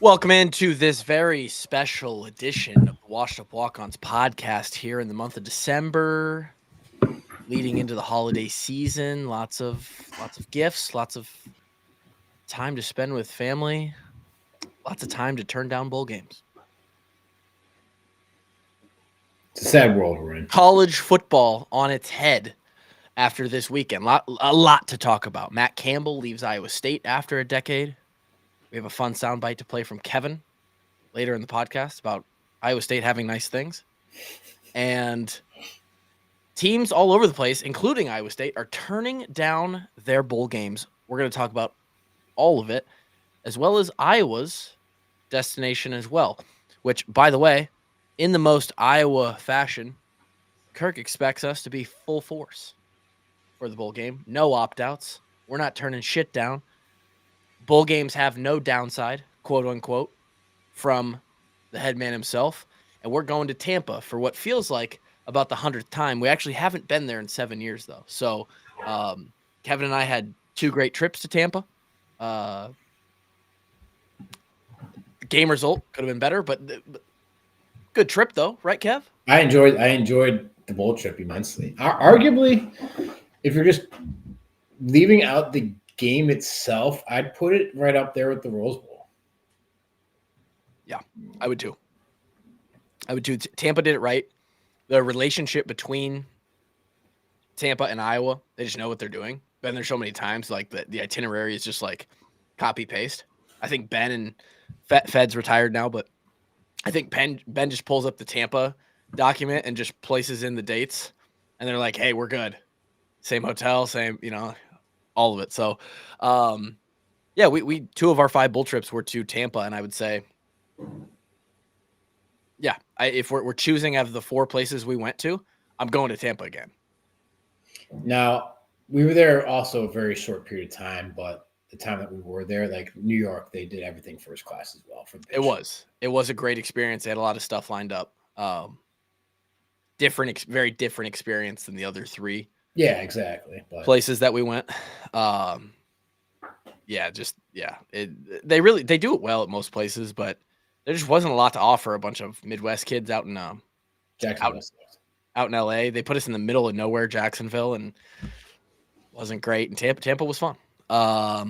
Welcome into this very special edition of the Washed Up Walk-Ons podcast here in the month of December, leading into the holiday season. Lots of gifts, lots of time to spend with family, lots of time to turn down bowl games. It's a sad world we're in. College football on its head after this weekend. A lot to talk about. Matt Campbell leaves Iowa State after a decade. We have a fun soundbite to play from Kevin later in the podcast about Iowa State having nice things. And teams all over the place, including Iowa State, are turning down their bowl games. We're going to talk about all of it, as well as Iowa's destination as well, which, by the way, in the most Iowa fashion, Kirk expects us to be full force for the bowl game. No opt-outs. We're not turning shit down. Bowl games have no downside, quote unquote, from the head man himself. And we're going to Tampa for what feels like about the 100th time. We actually haven't been there in 7 years, though. So Kevin and I had 2 great trips to Tampa. Game result could have been better, but good trip, though. Right, Kev? I enjoyed the bowl trip immensely. Arguably, if you're just leaving out the game itself, I'd put it right up there with the Rose Bowl. Yeah, I would too. Tampa did it right. The relationship between Tampa and Iowa, they just know what they're doing. Been there so many times, like the itinerary is just like copy paste. I think Ben and Fed's retired now, but I think Ben just pulls up the Tampa document and just places in the dates, and they're like, "Hey, we're good. Same hotel, same, all of it." So, yeah, we 2 of our 5 bowl trips were to Tampa, and I would say, yeah, if we're choosing out of the 4 places we went to, I'm going to Tampa again. Now, we were there also a very short period of time, but the time that we were there, like New York, they did everything first class as well. It was a great experience. They had a lot of stuff lined up. Very different experience than the other 3. Yeah, exactly. Places that we went. They do it well at most places, but there just wasn't a lot to offer. A bunch of Midwest kids out in Jacksonville. Out in LA. They put us in the middle of nowhere, Jacksonville, and wasn't great. And Tampa was fun. But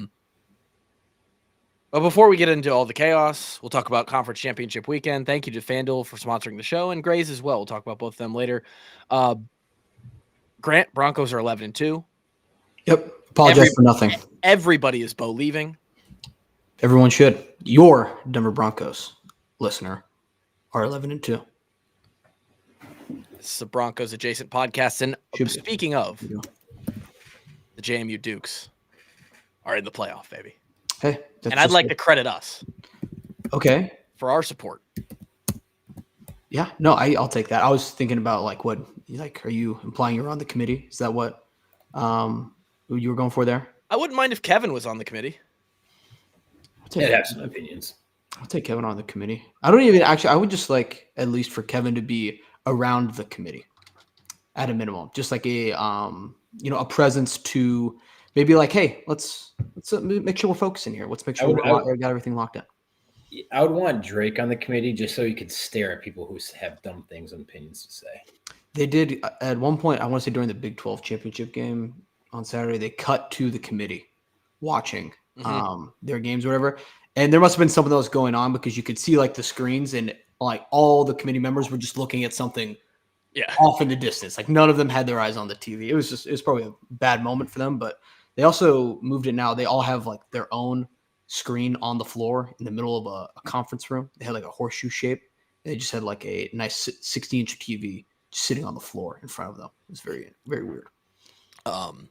before we get into all the chaos, we'll talk about Conference Championship Weekend. Thank you to FanDuel for sponsoring the show, and Grays as well. We'll talk about both of them later. Grant, Broncos are 11-2. Yep. Apologize for nothing. Everybody is leaving. Everyone should. Your Denver Broncos listener are 11-2. This is a Broncos adjacent podcast. And speaking of, the JMU Dukes are in the playoff, baby. Hey, and I'd like to credit us. Okay. For our support. Yeah, no, I'll take that. I was thinking about are you implying you're on the committee? Is that what you were going for there? I wouldn't mind if Kevin was on the committee. I'd have some opinions. I'll take Kevin on the committee. I would just like at least for Kevin to be around the committee at a minimum, just like a a presence to maybe like, hey, let's make sure we're focusing here. Let's make sure we got everything locked in. I would want Drake on the committee just so he could stare at people who have dumb things and opinions to say. They did at one point, I want to say during the Big 12 championship game on Saturday, they cut to the committee watching their games or whatever. And there must have been something that was going on because you could see like the screens and like all the committee members were just looking at something off in the distance. Like none of them had their eyes on the TV. It was probably a bad moment for them, but they also moved it now. They all have like their own screen on the floor in the middle of a conference room. They had like a horseshoe shape. They just had like a nice 60-inch TV just sitting on the floor in front of them. It was very, very weird. I'm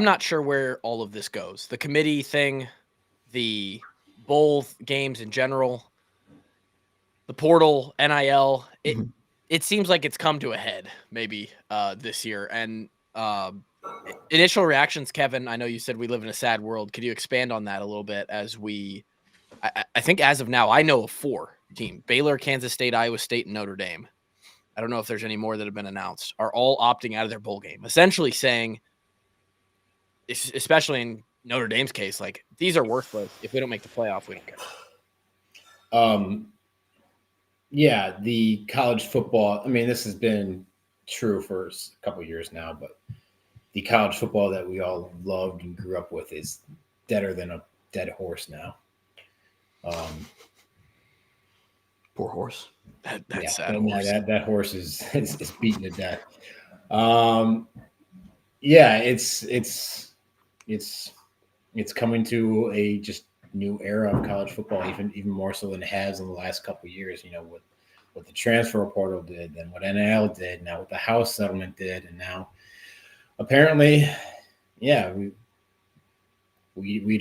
not sure where all of this goes. The committee thing, the bowl games in general, the portal, NIL, it seems like it's come to a head maybe this year. And initial reactions, Kevin, I know you said we live in a sad world. Could you expand on that a little bit as I think as of now, I know of 4 teams, Baylor, Kansas State, Iowa State, and Notre Dame. I don't know if there's any more that have been announced, are all opting out of their bowl game, essentially saying, especially in Notre Dame's case, like these are worthless. If we don't make the playoff, we don't care. Yeah, the college football. I mean, this has been true for a couple of years now, but the college football that we all loved and grew up with is deader than a dead horse now. Poor horse. That's sad. Horse. That horse is beaten to death. Yeah, it's coming to a just new era of college football, even more so than it has in the last couple of years. You know, what the transfer portal did, then what NIL did, now what the House settlement did, and now apparently, yeah, we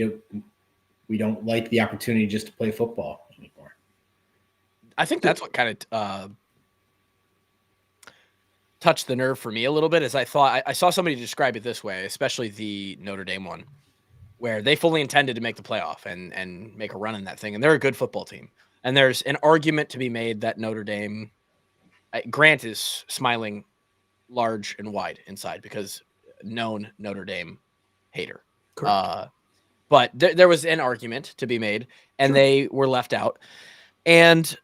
don't like the opportunity just to play football anymore. I think that's what kind of touched the nerve for me a little bit. Is I thought I saw somebody describe it this way, especially the Notre Dame one, where they fully intended to make the playoff and make a run in that thing, and they're a good football team. And there's an argument to be made that Notre Dame, Grant is smiling large and wide inside because known Notre Dame hater. But there was an argument to be made, and they were left out. And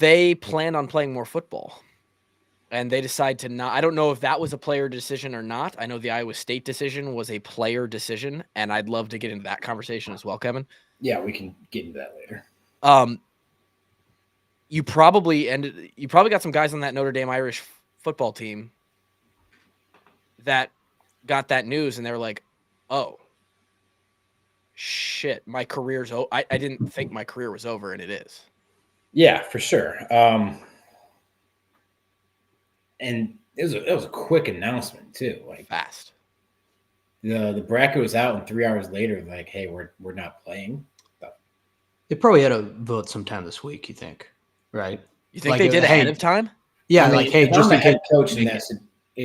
they plan on playing more football. And they decide to not. I don't know if that was a player decision or not. I know the Iowa State decision was a player decision, and I'd love to get into that conversation as well, Kevin. Yeah, we can get into that later. You probably got some guys on that Notre Dame Irish football team that got that news, and they were like, "Oh, shit, my career's over." I didn't think my career was over, and it is. Yeah, for sure. And it was a quick announcement too, like fast. The bracket was out, and 3 hours later, like, hey, we're not playing. They probably had a vote sometime this week. You think, right? You think they did ahead of time? Yeah, I mean, like, hey, if just I'm in a head case coach in that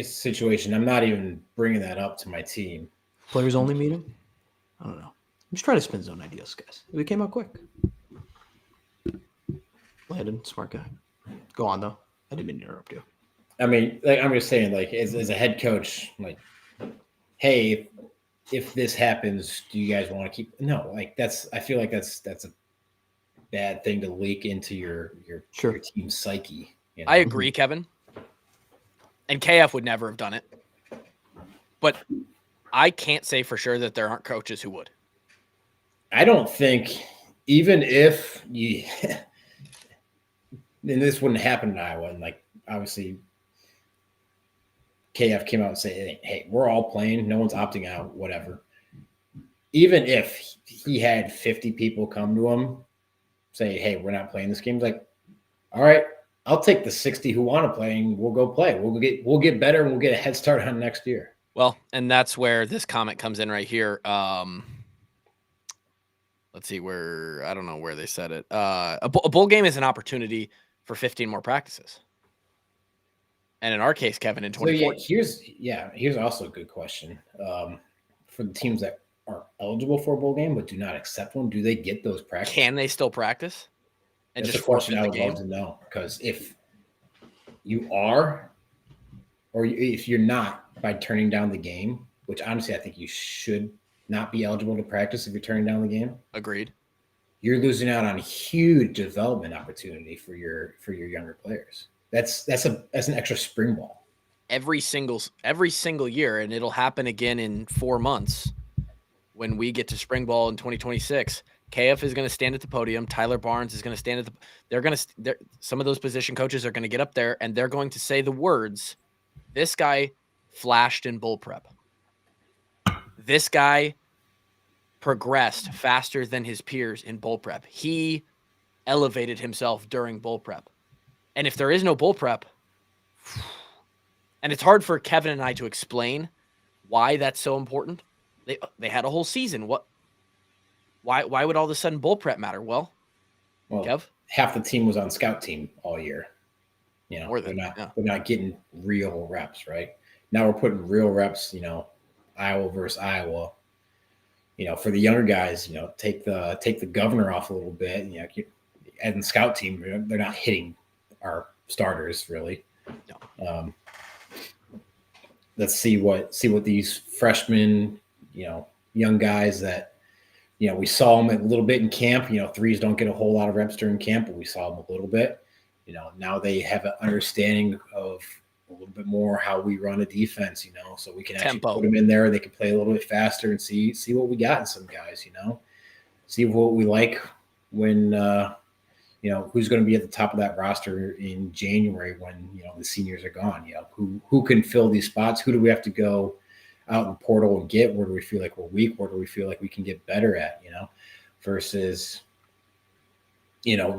situation, I'm not even bringing that up to my team. Players only meeting. I don't know. I'm just trying to spin zone ideas, guys. We came out quick. Landon, smart guy. Go on though. I didn't mean to interrupt you. I mean, like, I'm just saying, like, as a head coach, like, hey, if this happens, do you guys want to keep? No, like I feel like that's a bad thing to leak into your team's psyche. You know? I agree, Kevin. And KF would never have done it. But I can't say for sure that there aren't coaches who would. I don't think, even if you, and this wouldn't happen in Iowa, and like obviously KF came out and said, hey, we're all playing, no one's opting out, whatever. Even if he had 50 people come to him, say, hey, we're not playing this game, he's like, all right, I'll take the 60 who want to play, and we'll go play. We'll get better, and we'll get a head start on next year. Well, and that's where this comment comes in right here. Let's see where, I don't know where they said it. A bowl game is an opportunity for 15 more practices. And in our case, Kevin, in 2014. So here's also a good question. For the teams that are eligible for a bowl game but do not accept one, do they get those practices? Can they still practice? And That's just a question I forfeit would the game? love to know, because if you are, or if you're not, by turning down the game, which honestly I think you should not be eligible to practice if you're turning down the game. Agreed. You're losing out on a huge development opportunity for your younger players. That's an extra spring ball. Every single year, and it'll happen again in 4 months when we get to spring ball in 2026. KF is going to stand at the podium. Tyler Barnes is going to stand at some of those position coaches are going to get up there, and they're going to say the words, "This guy flashed in bowl prep. This guy progressed faster than his peers in bowl prep. He elevated himself during bowl prep." And if there is no bowl prep, and it's hard for Kevin and I to explain why that's so important. They had a whole season. Why would all of a sudden bowl prep matter? Well, Kev? Half the team was on scout team all year. You know, they're not getting real reps, right? Now we're putting real reps, Iowa versus Iowa. For the younger guys, take the governor off a little bit. And the scout team, they're not hitting our starters really. No. let's see what these freshmen, young guys that, we saw them a little bit in camp. Threes don't get a whole lot of reps during camp, but we saw them a little bit. Now they have an understanding of a little bit more how we run a defense, so we can actually put them in there. They can play a little bit faster and see what we got in some guys, see what we like when, who's going to be at the top of that roster in January when, the seniors are gone, who can fill these spots? Who do we have to go out in portal and get? Where do we feel like we're weak? Where do we feel like we can get better at, versus,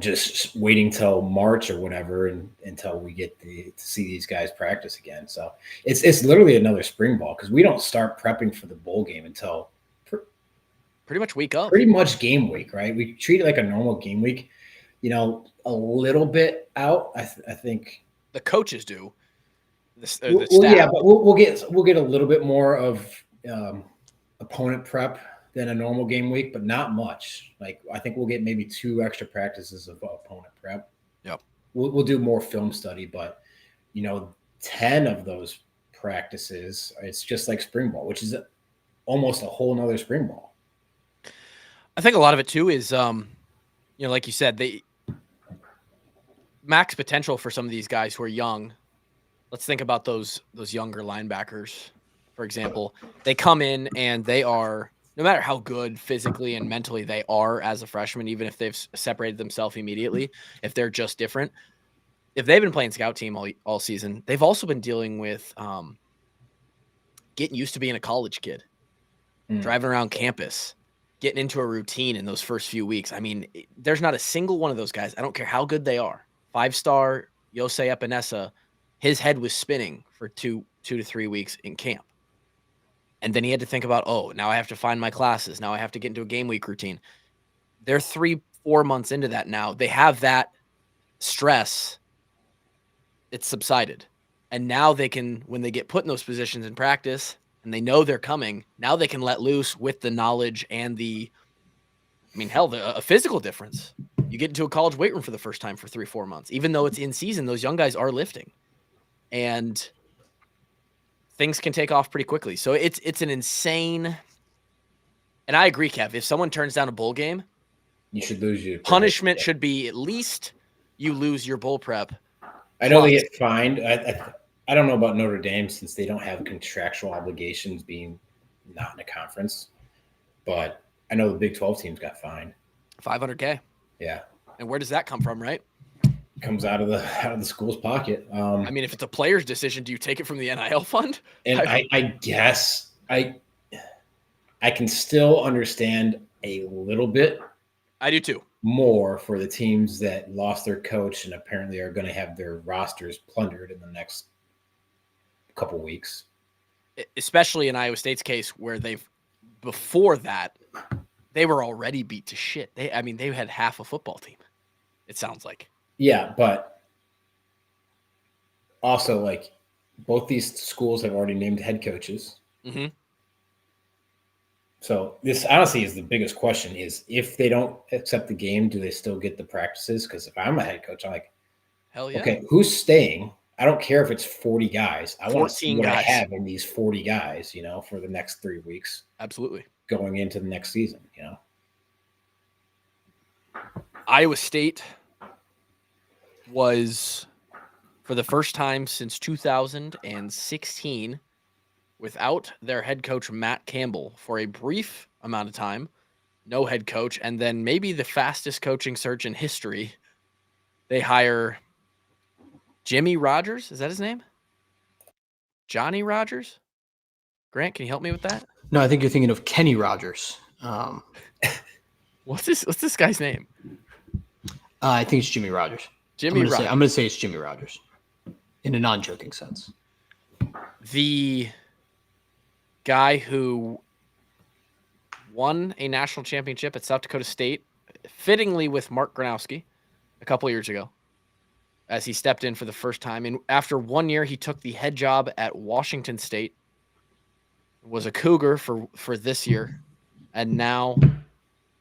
just waiting till March or whatever until we get to see these guys practice again. So it's literally another spring ball because we don't start prepping for the bowl game until pretty much week up. Pretty much game week, right? We treat it like a normal game week, a little bit out. I think the coaches do. The staff. Yeah, but we'll get a little bit more of opponent prep than a normal game week, but not much. Like I think we'll get maybe 2 extra practices of opponent prep. Yep. We'll do more film study, but 10 of those practices, it's just like spring ball, which is almost a whole nother spring ball. I think a lot of it too is, like you said, they max potential for some of these guys who are young. Let's think about those younger linebackers, for example. They come in and they are, no matter how good physically and mentally they are as a freshman, even if they've separated themselves immediately, if they're just different, if they've been playing scout team all season, they've also been dealing with getting used to being a college kid, driving around campus, getting into a routine in those first few weeks. I mean, there's not a single one of those guys, I don't care how good they are, 5-star Yosei Epinesa, his head was spinning for 2 to 3 weeks in camp. And then he had to think about, now I have to find my classes. Now I have to get into a game week routine. They're 3-4 months into that now. They have that stress. It's subsided. And now they can, when they get put in those positions in practice and they know they're coming, now they can let loose with the knowledge and a physical difference. You get into a college weight room for the first time for 3-4 months. Even though it's in season, those young guys are lifting. And things can take off pretty quickly. So it's an insane, and I agree, Kev, if someone turns down a bowl game, you should lose your punishment should be at least you lose your bowl prep. I know they get fined. I don't know about Notre Dame since they don't have contractual obligations being not in a conference, but I know the Big 12 teams got fined. $500K. Yeah. And where does that come from, right? Comes out of the school's pocket. If it's a player's decision, do you take it from the NIL fund? And I guess I can still understand a little bit. I do too. More for the teams that lost their coach and apparently are going to have their rosters plundered in the next couple weeks. Especially in Iowa State's case where before that, they were already beat to shit. They had half a football team, it sounds like. Yeah, but also, like, both these schools have already named head coaches. Mm-hmm. So this honestly is the biggest question is if they don't accept the game, do they still get the practices? Because if I'm a head coach, I'm like, hell yeah. Okay, who's staying? I don't care if it's 40 guys. I want to see what guys. I have in these 40 guys, for the next 3 weeks. Absolutely. Going into the next season, Iowa State was, for the first time since 2016, without their head coach, Matt Campbell, for a brief amount of time, no head coach, and then maybe the fastest coaching search in history. They hire Jimmy Rogers. Is that his name? Johnny Rogers? Grant, can you help me with that? No, I think you're thinking of Kenny Rogers. What's this guy's name? I think it's Jimmy Rogers. I'm going to say it's Jimmy Rogers in a non-joking sense. The guy who won a national championship at South Dakota State, fittingly with Mark Gronowski a couple years ago, as he stepped in for the first time. And after 1 year, he took the head job at Washington State, was a Cougar for this year, and now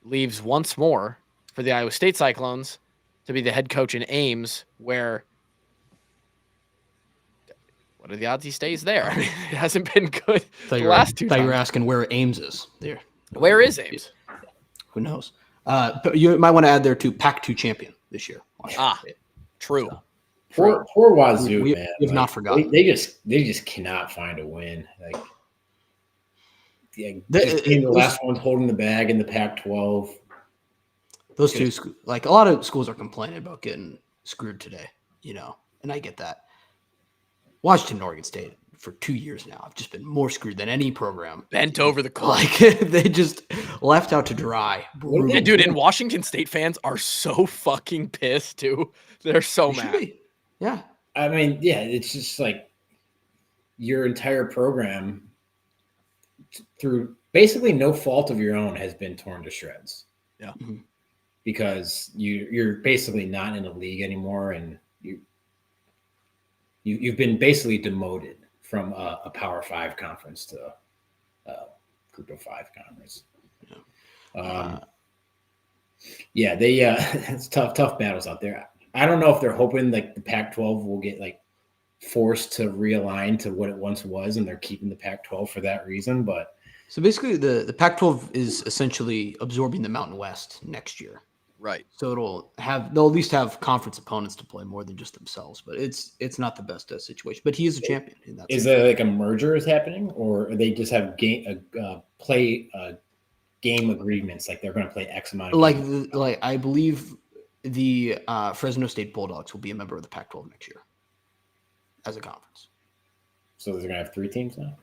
leaves once more for the Iowa State Cyclones to be the head coach in Ames, where what are the odds he stays there? I mean, it hasn't been good the you last two thought you were times. asking where Ames is there. Where is Ames? Who knows? But you might want to add there too, Pac-2 champion this year. True. Poor Wazoo, we man. have not forgotten. They just cannot find a win. Like, yeah, just being the last ones holding the bag in the Pac-12. Those two, like a lot of schools are complaining about getting screwed today, and I get that. Washington and Oregon State for 2 years now have just been more screwed than any program. Bent over the coals. Like they just left out to dry. Yeah, dude, and Washington State fans are so fucking pissed too. They're so mad. Yeah. I mean, yeah, it's just like your entire program through basically no fault of your own has been torn to shreds. Yeah. Mm-hmm. Because you're basically not in a league anymore, and you've been basically demoted from a Power 5 conference to a Group of 5 conference. Yeah. They it's tough battles out there. I don't know if they're hoping like the Pac-12 will get like forced to realign to what it once was, and they're keeping the Pac-12 for that reason. But so basically, the Pac-12 is essentially absorbing the Mountain West next year. Right. So they'll at least have conference opponents to play more than just themselves. But it's not the best situation. But he is a champion. Is there like a merger is happening, or they just have game agreements? Like they're going to play X amount. Like I believe the Fresno State Bulldogs will be a member of the Pac-12 next year as a conference. So they're going to have 3 teams now.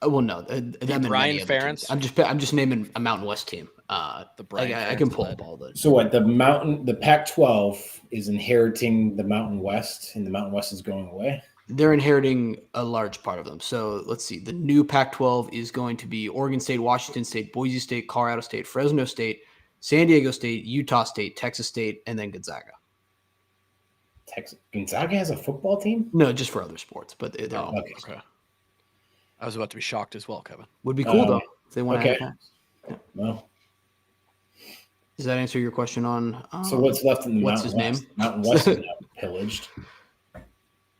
Well, no, Brian Ferentz. I'm just naming a Mountain West team. The Brian I can pull up all the. So what the Pac-12 is inheriting the Mountain West, and the Mountain West is going away. They're inheriting a large part of them. So let's see. The new Pac-12 is going to be Oregon State, Washington State, Boise State, Colorado State, Fresno State, San Diego State, Utah State, Texas State, and then Gonzaga. Gonzaga has a football team? No, just for other sports, but they're okay. I was about to be shocked as well, Kevin. Would be cool though if they want to. Okay. Well, does that answer your question on? So what's left in the Mountain West? Name? Mountain West is now pillaged.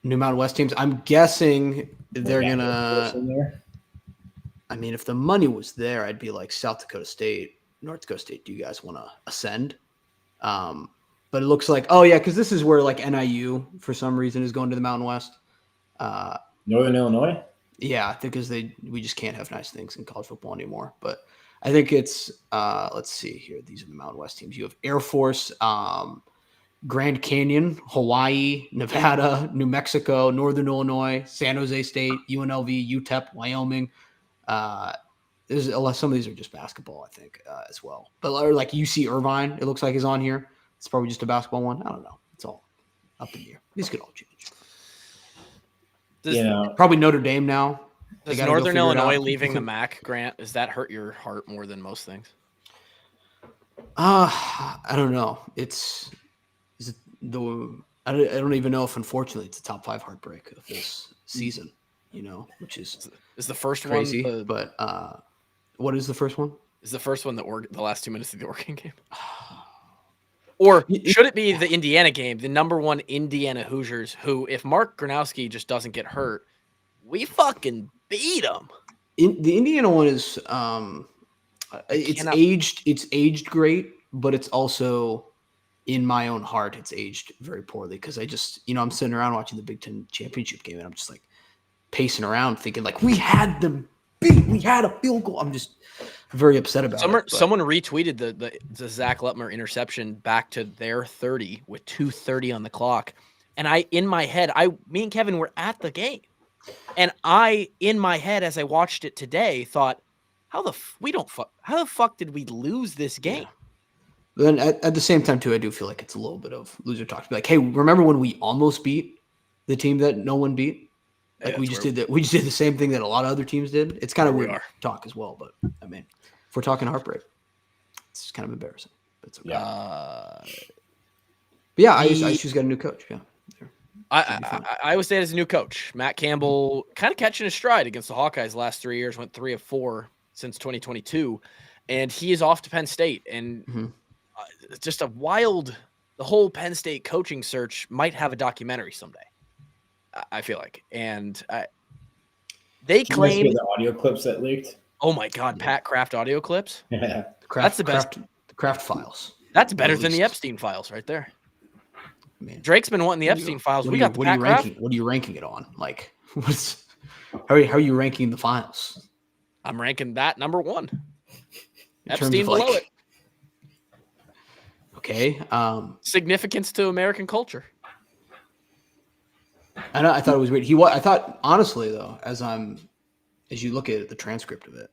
New Mountain West teams. I'm guessing they're gonna. I mean, if the money was there, I'd be like South Dakota State, North Dakota State. Do you guys want to ascend? But it looks like, because this is where like NIU for some reason is going to the Mountain West. Northern Illinois. Yeah, because we just can't have nice things in college football anymore. But I think it's let's see here. These are the Mountain West teams. You have Air Force, Grand Canyon, Hawaii, Nevada, New Mexico, Northern Illinois, San Jose State, UNLV, UTEP, Wyoming. Some of these are just basketball, I think, as well. But like UC Irvine, it looks like is on here. It's probably just a basketball one. I don't know. It's all up in the air. These could all change. Probably Notre Dame now. Does Northern Illinois leaving the MAC, Grant, does that hurt your heart more than most things? I don't know. I don't even know if, unfortunately, it's a top 5 heartbreak of this season. Which is the first crazy. One. But what is the first one? Is the first one the last 2 minutes of the Oregon game? Or should it be the Indiana game, the number 1 Indiana Hoosiers, who, if Mark Gronowski just doesn't get hurt, we beat them. The Indiana one is it's aged great, but it's also, in my own heart, it's aged very poorly because I just, I'm sitting around watching the Big Ten championship game and I'm just like pacing around thinking like we had them beat, we had a field goal. I'm just very upset about it. Someone retweeted the Zach Lutmer interception back to their 30 with 2:30 on the clock. And in my head, me and Kevin were at the game. And in my head, as I watched it today, thought, how the fuck did we lose this game? Yeah. Then at the same time, too, I do feel like it's a little bit of loser talk. To be like, hey, remember when we almost beat the team that no one beat? Like we just did that. We just did the same thing that a lot of other teams did. It's kind of weird talk as well. But I mean, if we're talking heartbreak, it's kind of embarrassing. But it's okay. But yeah, I just got a new coach. Yeah. I would say it as a new coach. Matt Campbell kind of catching his stride against the Hawkeyes last 3 years, went 3 of 4 since 2022. And he is off to Penn State. And just the whole Penn State coaching search might have a documentary someday. I feel like, and they Did you guys hear claim. the audio clips that leaked? Oh my God, Yeah. Pat Kraft audio clips. Yeah. That's the best. The Kraft files. That's better than the Released. Epstein files right there. Man, Drake's been wanting the Epstein files. what We are you- got the what are Pat you Kraft. ranking? What are you ranking it on? Like, how are you ranking the files? I'm ranking that number 1. In terms Epstein of, below like- it. Okay. Significance to American culture. I thought it was weird. I thought honestly though, as you look at the transcript of it,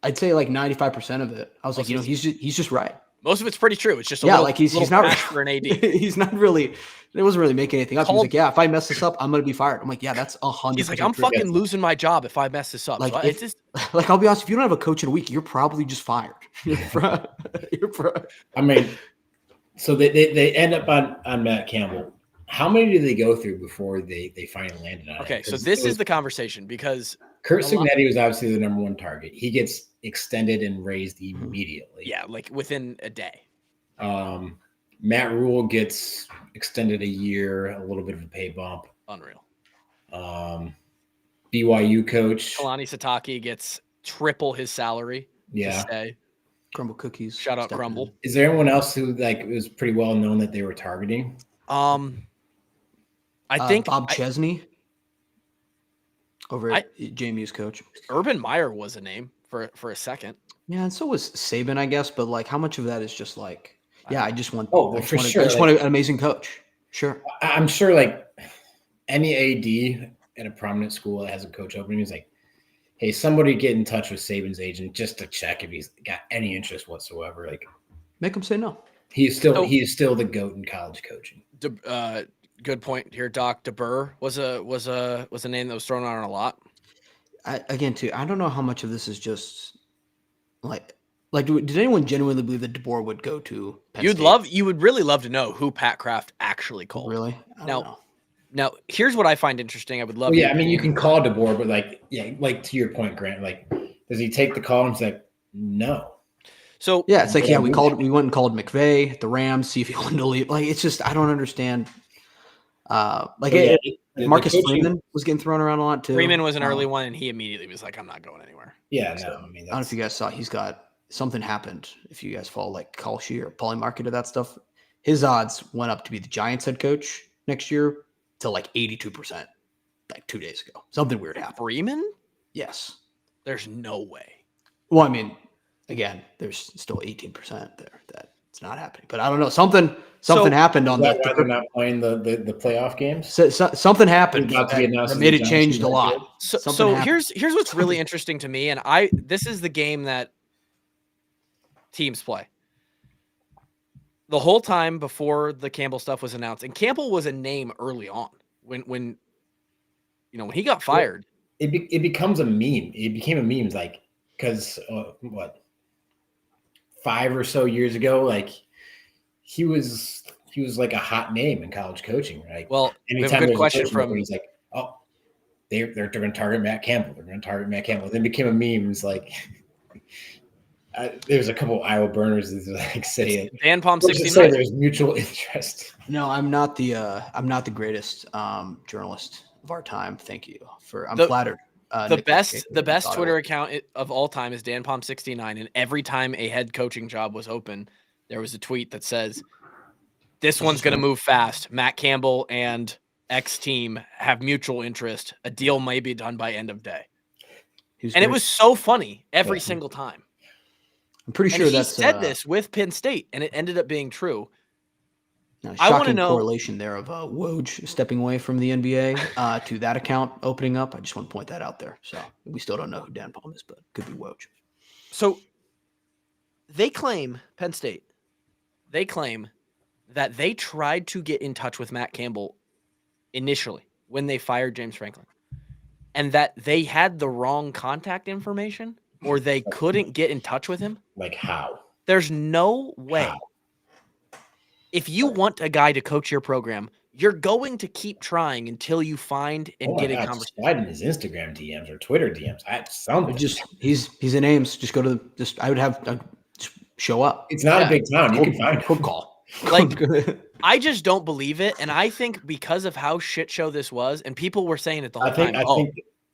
I'd say like 95% of it. I was like, he's just right. Most of it's pretty true. It's just a Yeah, little, like he's little not patch for an AD. He's not really. It wasn't really making anything up. He was Called- like, yeah, if I mess this up, I'm gonna be fired. I'm like, yeah, that's 100%. He's like, I'm true. fucking losing my job if I mess this up. Like, So it's just like, I'll be honest, if you don't have a coach in a week, you're probably just fired. I mean, so they end up on Matt Campbell. How many do they go through before they finally landed on it? okay. So 'Cause this is the conversation because Kurt Signetti was obviously the number 1 target. He gets extended and raised immediately. yeah, like within a day. Matt Rule gets extended a year, a little bit of a pay bump. Unreal. BYU coach. Kalani Sitake gets triple his salary. To Yeah. stay. Crumble cookies. Shout out stepping Crumble. in. Is there anyone else who like it was pretty well known that they were targeting? I think Bob Chesney over at JMU's coach. Urban Meyer was a name for a second. Yeah, and so was Saban, I guess. But like, how much of that is just like, yeah, I just want. Oh, well, I just for want sure, I just like- want an amazing coach. Sure. I'm sure like any AD at a prominent school that has a coach opening is like, hey, somebody get in touch with Saban's agent just to check if he's got any interest whatsoever. Like Make them say no. he's still the GOAT in college coaching. Good point here, Doc. DeBurr was a name that was thrown around a lot. Again, too, I don't know how much of this is just like did anyone genuinely believe that DeBoer would go to Penn State? You would really love to know who Pat Kraft actually called. Really? I don't know. Now, here's what I find interesting. I would love. Well, yeah, I mean, you can call DeBoer, but like to your point, Grant, like, does he take the call and he's like, no? So Yeah, it's like, we went and called McVay at the Rams, see if he wanted to leave. Like, it's just, I don't understand. Marcus Freeman was getting thrown around a lot too. Freeman was an early one, and he immediately was like, "I'm not going anywhere." Yeah, So, no, I mean, I don't know if you guys saw, he's got something happened. If you guys follow like Kalshi or Polymarket or that stuff, his odds went up to be the Giants head coach next year to like 82%, like 2 days ago. Something weird happened. Freeman? Yes. There's no way. Well, I mean, again, there's still 18% there that it's not happening. But I don't know. Something happened on is that that. why they're not playing the playoff games? Something happened About to be announced that as made the it Giants changed a United lot. game? So Something happened. here's what's really interesting to me, and this is the game that teams play. The whole time before the Campbell stuff was announced, and Campbell was a name early on when he got fired. It becomes a meme. It became a meme, like because 5 or so years ago, like he was like a hot name in college coaching, right? Well, we have a anytime good there's question coaching from opening, he's like, oh, they're going to target Matt Campbell. They're going to target Matt Campbell. Then it became a meme. It's like there's a couple of Iowa burners that like say it. Dan Palm Let's just 69. say there's mutual interest. No, I'm not the greatest journalist of our time. Thank you I'm flattered. The Nick best Jacob, Twitter account of all time is Dan Palm 69, and every time a head coaching job was open, there was a tweet that says, "This one's going to move fast. Matt Campbell and X team have mutual interest. A deal may be done by end of day." And it was so funny every single time. I'm pretty sure and he that's said this with Penn State, and it ended up being true. I want to know correlation there of Woj stepping away from the NBA to that account opening up. I just want to point that out there. So we still don't know who Dan Palm is, but it could be Woj. So they claim, Penn State, that they tried to get in touch with Matt Campbell initially when they fired James Franklin, and that they had the wrong contact information or they couldn't get in touch with him. Like how? There's no way. How? If you want a guy to coach your program, you're going to keep trying until you find and get a conversation. Slide in his Instagram DMs or Twitter DMs. He's in Ames. Just go to just show up. It's not a big town. You can find quick him. call. Like I just don't believe it, and I think because of how shit show this was, and people were saying it the whole time.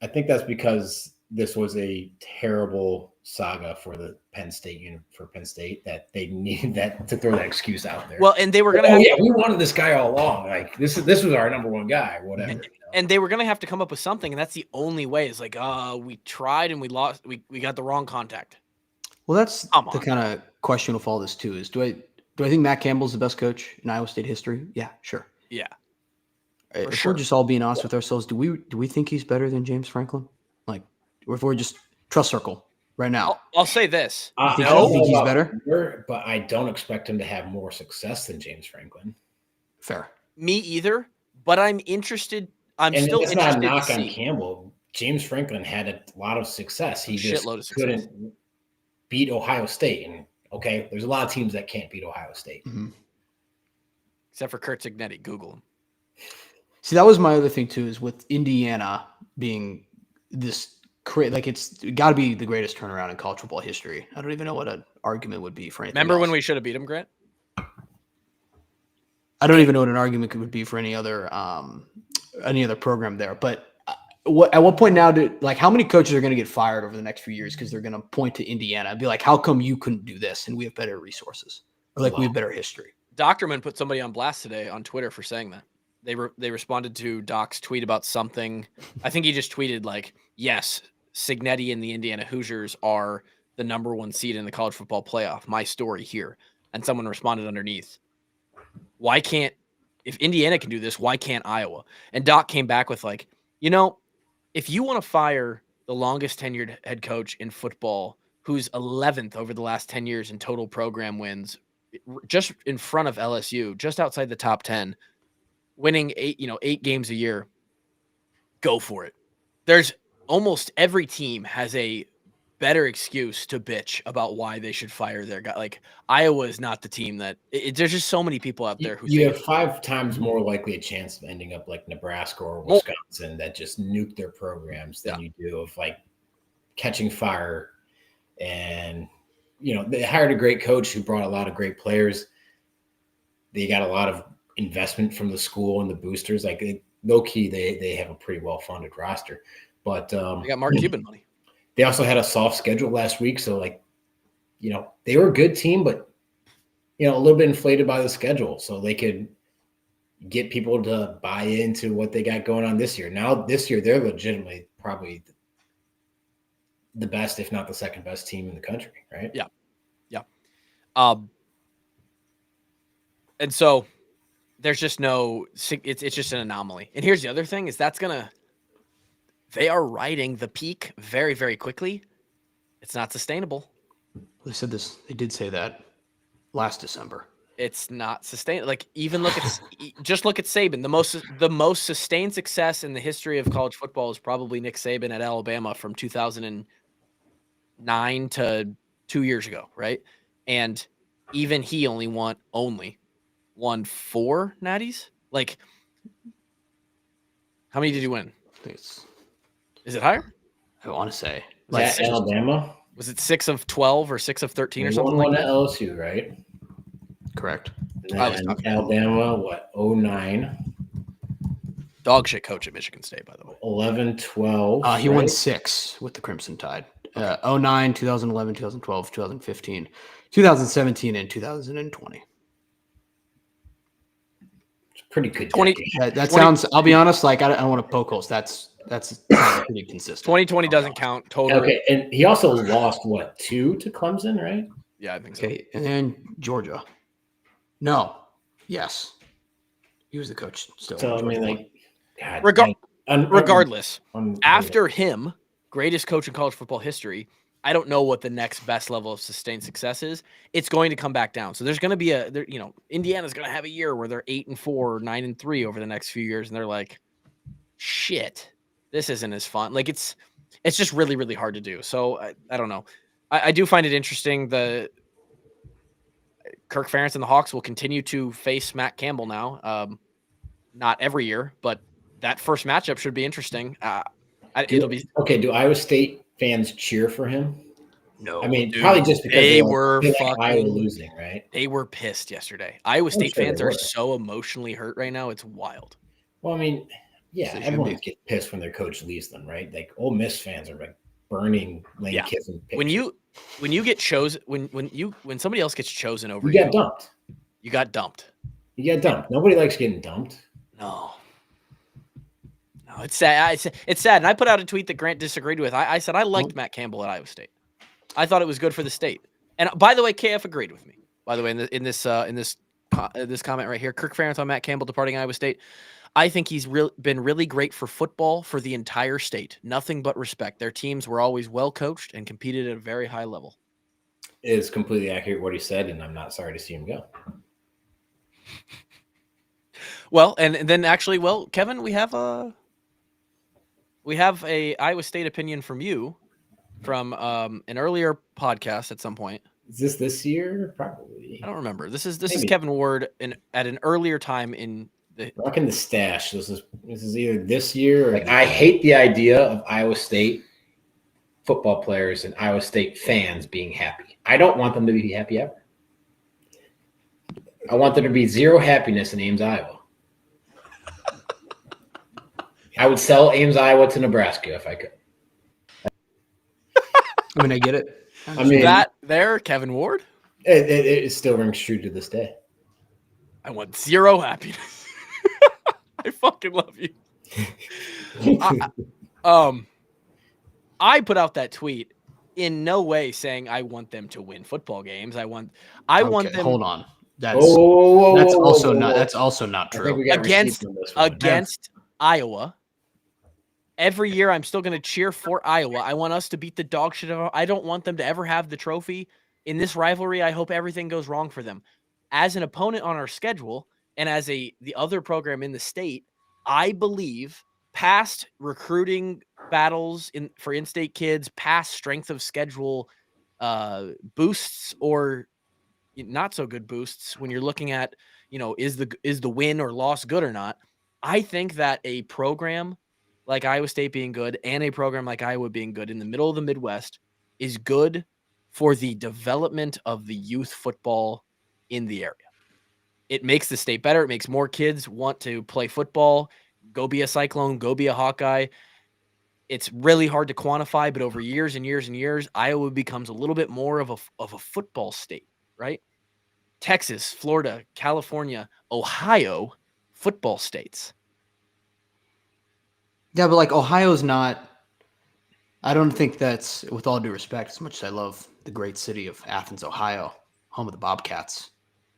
I think that's because this was a terrible saga for the Penn State that they needed that to throw that excuse out there. Well, and they were going to. We wanted this guy all along. Like this was our number one guy. Whatever. And they were going to have to come up with something, and that's the only way. It's like, we tried and we lost. We got the wrong contact. Well, that's the kind of question with all this too. Is do I think Matt Campbell's the best coach in Iowa State history? Yeah, sure. Yeah. If we're just all being honest with ourselves, do we think he's better than James Franklin? Like, or if we're just trust circle right now? I'll say this. I think he's better, but I don't expect him to have more success than James Franklin. Fair. Me either, but I'm interested. I'm still interested. It's not a knock on Campbell. James Franklin had a lot of success. He just couldn't beat Ohio State. And okay, there's a lot of teams that can't beat Ohio State. Mm-hmm. Except for Kurt Cignetti. Google him. See, that was my other thing too, is with Indiana being this it's got to be the greatest turnaround in college football history. I don't even know what an argument would be for anything. Remember when we should have beat him, Grant? I don't even know what an argument would be for any other program there. But at what point now how many coaches are going to get fired over the next few years because they're going to point to Indiana and be like, how come you couldn't do this and we have better resources or we have better history? Doctorman put somebody on blast today on Twitter for saying that. They responded to Doc's tweet about something. I think he just tweeted like, yes, Cignetti and the Indiana Hoosiers are the number 1 seed in the college football playoff. My story here. And someone responded underneath, if Indiana can do this, why can't Iowa? And Doc came back with like, if you want to fire the longest tenured head coach in football, who's 11th over the last 10 years in total program wins, just in front of LSU, just outside the top 10, winning 8 games a year, go for it. There's almost every team has a better excuse to bitch about why they should fire their guy. Like Iowa is not the team that there's just so many people out there who you have 5 times more likely a chance of ending up like Nebraska or Wisconsin that just nuke their programs than you do of like catching fire. And they hired a great coach who brought a lot of great players. They got a lot of investment from the school and the boosters. Like low key, they have a pretty well funded roster. But they got Mark Cuban money. They also had a soft schedule last week, so they were a good team, but a little bit inflated by the schedule, so they could get people to buy into what they got going on this year. Now this year they're legitimately probably the best, if not the second best team in the country, right? Yeah. And so there's just it's just an anomaly. And here's the other thing is they are riding the peak very, very quickly. It's not sustainable. They said this. They did say that last December. It's not sustainable. Like even look at Saban. The most sustained success in the history of college football is probably Nick Saban at Alabama from 2009 to 2 years ago, right? And even he only won 4 natties. Like, how many did he win? I think it's. Is it higher? I want to say. Like Alabama? Was it 6 of 12 or 6 of 13 or something like that? At LSU, right? Correct. And Alabama, 09? Dog shit coach at Michigan State, by the way. 11, 12. He won 6 with the Crimson Tide. 09, 2011, 2012, 2015, 2017, and 2020. It's pretty good. 20. That sounds. I'll be honest. Like I don't want to poke holes. That's pretty consistent. 2020 doesn't count total. Okay, and he also lost 2 to Clemson, right? Yeah, I think so. Okay, and then Georgia. No. Yes. He was the coach still. So I mean, like, God, regardless, after him, greatest coach in college football history. I don't know what the next best level of sustained success is. It's going to come back down. So there's going to be Indiana's going to have a year where they're 8-4, 9-3 over the next few years, and they're like, shit, this isn't as fun. Like it's just really, really hard to do. So I don't know. I do find it interesting. The Kirk Ferentz and the Hawks will continue to face Matt Campbell now. Not every year, but that first matchup should be interesting. It'll be okay. Do Iowa State fans cheer for him? No, I mean, Dude, probably just because they like, were they like Iowa fucking losing, right? They were pissed yesterday. Iowa I'm State sure fans they are were. so emotionally hurt right now. It's wild. Well, I mean, yeah, They should everyone be. gets pissed when their coach leaves them, right? Like Ole Miss fans are like burning Lane Yeah. Kiffin pictures. When you get chosen when somebody else gets chosen over You you, got dumped. you got dumped. You get dumped. Nobody likes getting dumped. No, it's sad. It's sad. And I put out a tweet that Grant disagreed with. I said I liked Matt Campbell at Iowa State. I thought it was good for the state. And by the way, KF agreed with me. By the way, in this comment right here, Kirk Ferentz on Matt Campbell departing Iowa State. I think he's been really great for football for the entire state. Nothing but respect. Their teams were always well coached and competed at a very high level. It is completely accurate what he said, and I'm not sorry to see him go. Well, and then actually, Kevin, we have a Iowa State opinion from you from an earlier podcast at some point. Is this year? Probably. I don't remember. This is Maybe. Kevin Ward at an earlier time in the Rocking the stash. This is either this year or like I hate the idea of Iowa State football players and Iowa State fans being happy. I don't want them to be happy ever. I want there to be zero happiness in Ames, Iowa. I would sell Ames, Iowa to Nebraska if I could. I mean, I get it. I mean, that there, Kevin Ward. it still rings true to this day. I want zero happiness. I fucking love you. I put out that tweet in no way saying I want them to win football games. I want them. Hold on. That's also not true. Against Iowa. Every year, I'm still going to cheer for Iowa. I want us to beat the dog shit out. I don't want them to ever have the trophy. In this rivalry, I hope everything goes wrong for them. As an opponent on our schedule and as the other program in the state, I believe past recruiting battles for in-state kids, past strength of schedule boosts or not so good boosts when you're looking at, is the win or loss good or not? I think that a program like Iowa State being good and a program like Iowa being good in the middle of the Midwest is good for the development of the youth football in the area. It makes the state better. It makes more kids want to play football, go be a Cyclone, go be a Hawkeye. It's really hard to quantify, but over years and years and years, Iowa becomes a little bit more of a football state, right? Texas, Florida, California, Ohio, football states. Yeah, but like Ohio's not. I don't think that's, with all due respect, as much as I love the great city of Athens, Ohio, home of the Bobcats.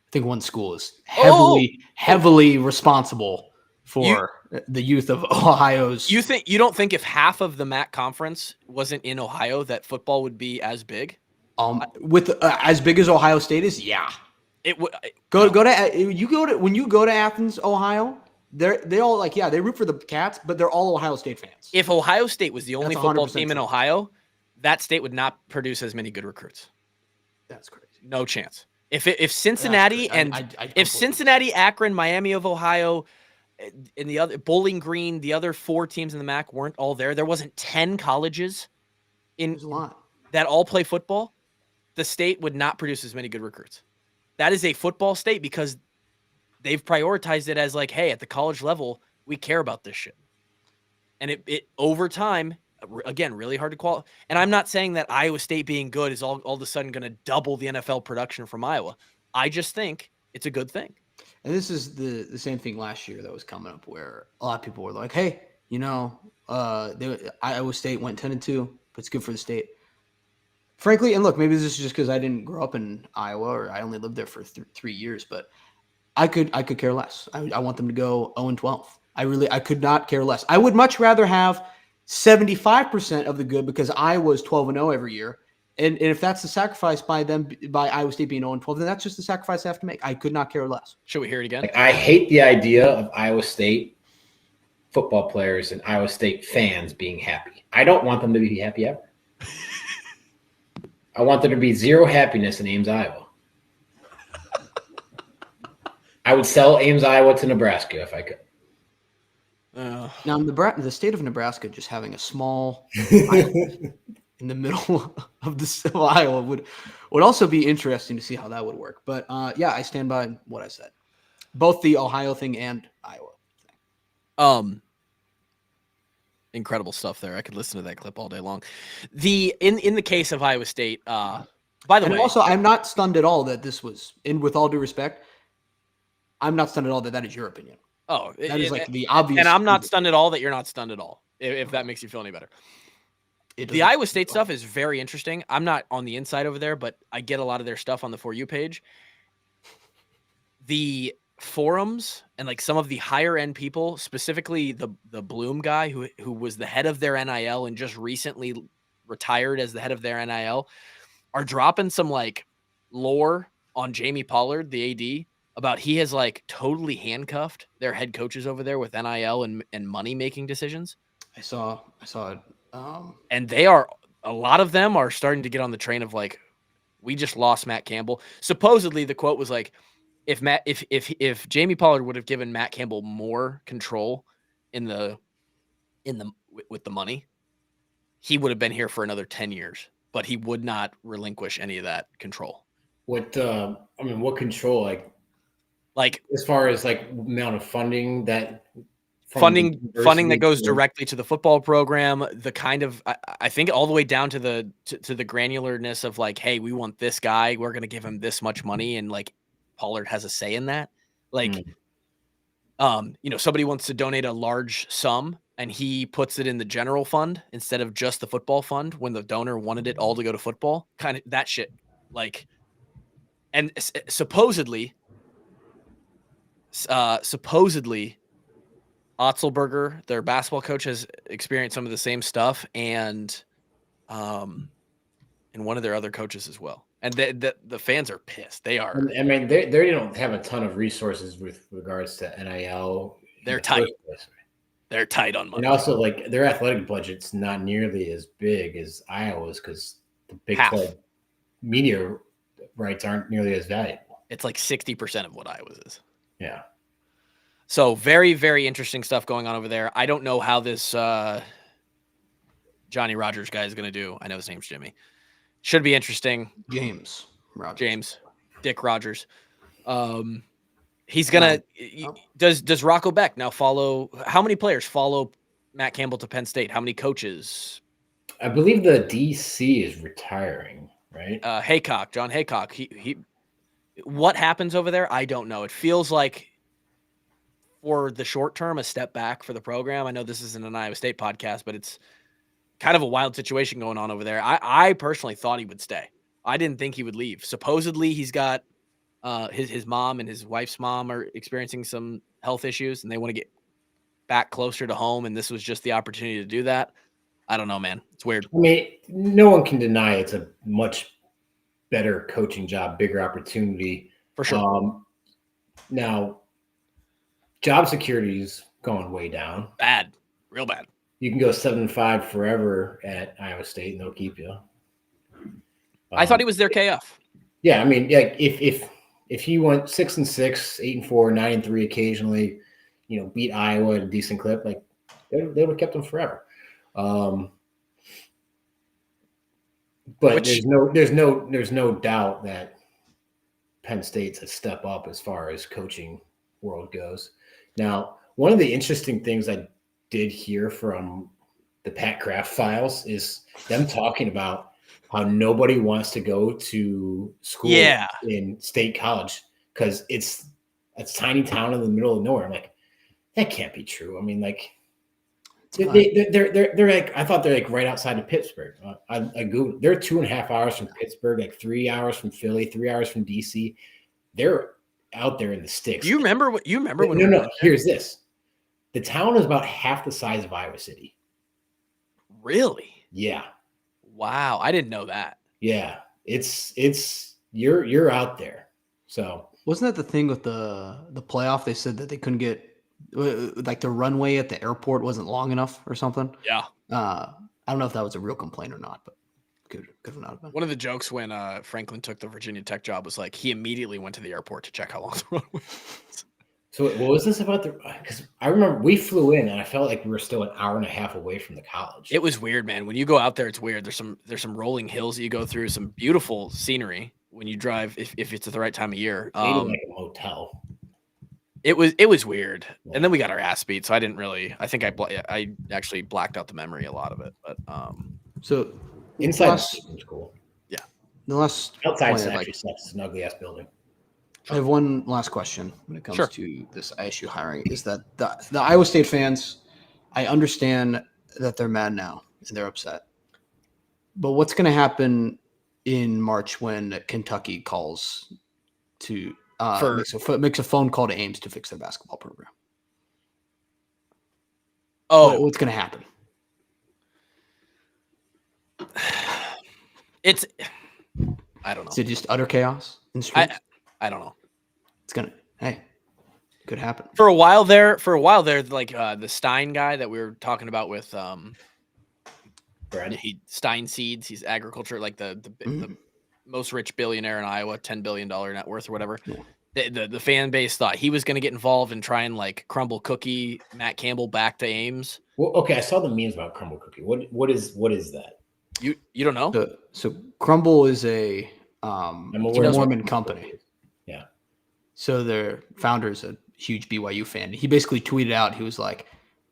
I think one school is heavily responsible for the youth of Ohio's. You don't think if half of the MAC conference wasn't in Ohio that football would be as big? With as big as Ohio State is, yeah. It would when you go to Athens, Ohio. They all they root for the Cats, but they're all Ohio State fans. If Ohio State was the only football team in true. Ohio, that state would not produce as many good recruits. That's crazy. No chance. If Cincinnati if Cincinnati, Akron, Miami of Ohio, and the other Bowling Green, the other 4 teams in the MAC weren't all there. There wasn't 10 colleges There's a lot that all play football. The state would not produce as many good recruits. That is a football state because they've prioritized it as like, hey, at the college level, we care about this shit. And it over time, again, really hard to qualify. And I'm not saying that Iowa State being good is all of a sudden going to double the NFL production from Iowa. I just think it's a good thing. And this is the same thing last year that was coming up where a lot of people were like, hey, Iowa State went 10-2, but it's good for the state. Frankly, and look, maybe this is just because I didn't grow up in Iowa or I only lived there for 3 years, but I could care less. I want them to go 0-12. I could not care less. I would much rather have 75% of the good because I was 12-0 every year. And if that's the sacrifice by Iowa State being 0-12, then that's just the sacrifice I have to make. I could not care less. Should we hear it again? I hate the idea of Iowa State football players and Iowa State fans being happy. I don't want them to be happy ever. I want there to be zero happiness in Ames, Iowa. I would sell Ames, Iowa to Nebraska if I could. Now, the state of Nebraska just having a small island in the middle of Iowa would also be interesting to see how that would work. But yeah, I stand by what I said. Both the Ohio thing and Iowa thing. Incredible stuff there. I could listen to that clip all day long. In the case of Iowa State, by the way, also I'm not stunned at all that this was, and with all due respect, I'm not stunned at all that is your opinion. Oh, that is like the obvious. And I'm not stunned at all that you're not stunned at all, if that makes you feel any better. The Iowa State stuff is very interesting. I'm not on the inside over there, but I get a lot of their stuff on the For You page. The forums and like some of the higher end people, specifically the Bloom guy who was the head of their NIL and just recently retired as the head of their NIL, are dropping some like lore on Jamie Pollard, the AD, about he has like totally handcuffed their head coaches over there with NIL and money making decisions. I saw it. And they are, a lot of them are starting to get on the train of like, we just lost Matt Campbell. Supposedly the quote was like, if Jamie Pollard would have given Matt Campbell more control with the money, he would have been here for another 10 years, but he would not relinquish any of that control. What control, like as far as like amount of funding that funding that goes directly to the football program, the kind of, I think all the way down to the granularness of like, hey, we want this guy, we're going to give him this much money. And like Pollard has a say in that. Like, somebody wants to donate a large sum and he puts it in the general fund instead of just the football fund when the donor wanted it all to go to football, kind of that shit. Like, and supposedly Otzelberger, their basketball coach, has experienced some of the same stuff, and one of their other coaches as well. And the fans are pissed. They are. I mean, they don't have a ton of resources with regards to NIL. They're tight. They're tight on money. And also, like, their athletic budget's not nearly as big as Iowa's because the Big 12 media rights aren't nearly as valuable. It's like 60% of what Iowa's is. Yeah. So very, very interesting stuff going on over there. I don't know how this Johnny Rogers guy is going to do. I know his name's Jimmy. Should be interesting. Dick Rogers. He's going to does Rocco Beck now follow? How many players follow Matt Campbell to Penn State? How many coaches? I believe the DC is retiring, right? John Haycock. He what happens over there? I don't know. It feels like, for the short term, a step back for the program. I know this isn't an Iowa State podcast, but it's kind of a wild situation going on over there. I personally thought he would stay. I didn't think he would leave. Supposedly he's got his mom and his wife's mom are experiencing some health issues and they want to get back closer to home. And this was just the opportunity to do that. I don't know, man. It's weird. I mean, no one can deny it's a much better coaching job, bigger opportunity. For sure. Now, job security's going way down. Bad. Real bad. You can go 7-5 forever at Iowa State and they'll keep you. I thought he was their KF. Yeah, I mean, yeah, if he went 6-6, 8-4, 9-3 occasionally, beat Iowa at a decent clip, like they would have kept him forever. But there's no doubt that Penn State's a step up as far as coaching world goes. Now, one of the interesting things I did hear from the Pat Kraft files is them talking about how nobody wants to go to school in State College because it's a tiny town in the middle of nowhere. I'm like, that can't be true. I mean, like, they're like, I thought they're like right outside of Pittsburgh. I Googled, they're 2.5 hours from Pittsburgh, like 3 hours from Philly, 3 hours from DC. They're out there in the sticks. You remember when? No. Here's this: the town is about half the size of Iowa City. Really? Yeah. Wow, I didn't know that. Yeah, it's you're out there. So wasn't that the thing with the playoff? They said that they couldn't get like the runway at the airport wasn't long enough or something. Yeah. I don't know if that was a real complaint or not, but could not have been. One of the jokes when Franklin took the Virginia Tech job was like he immediately went to the airport to check how long the runway was. So what was this about because I remember we flew in and I felt like we were still an hour and a half away from the college. It was weird, man. When you go out there, it's weird. There's some rolling hills that you go through, some beautiful scenery when you drive if it's at the right time of year. Stayed in like a hotel. It was weird, and then we got our ass beat. So I didn't really. I think I actually blacked out the memory a lot of it. But So inside was cool. Yeah, the last outside actually sucks. It's an ugly ass building. I have one last question when it comes to this ISU hiring. Is that the Iowa State fans? I understand that they're mad now and they're upset, but what's going to happen in March when Kentucky calls to makes a phone call to Ames to fix their basketball program? Oh, what's going to happen? It's I don't know. Is it just utter chaos in the streets? I don't know. It's gonna could happen. For a while there, like the Stein guy that we were talking about with Brad. Stein Seeds, he's agriculture, like the most rich billionaire in Iowa, $10 billion net worth or whatever. Yeah. The fan base thought he was going to get involved and try and like Crumble Cookie Matt Campbell back to Ames. Well, okay, I saw the memes about Crumble Cookie. What is that? You don't know? So Crumble is a Mormon company. Yeah. So their founder is a huge BYU fan. He basically tweeted out, he was like,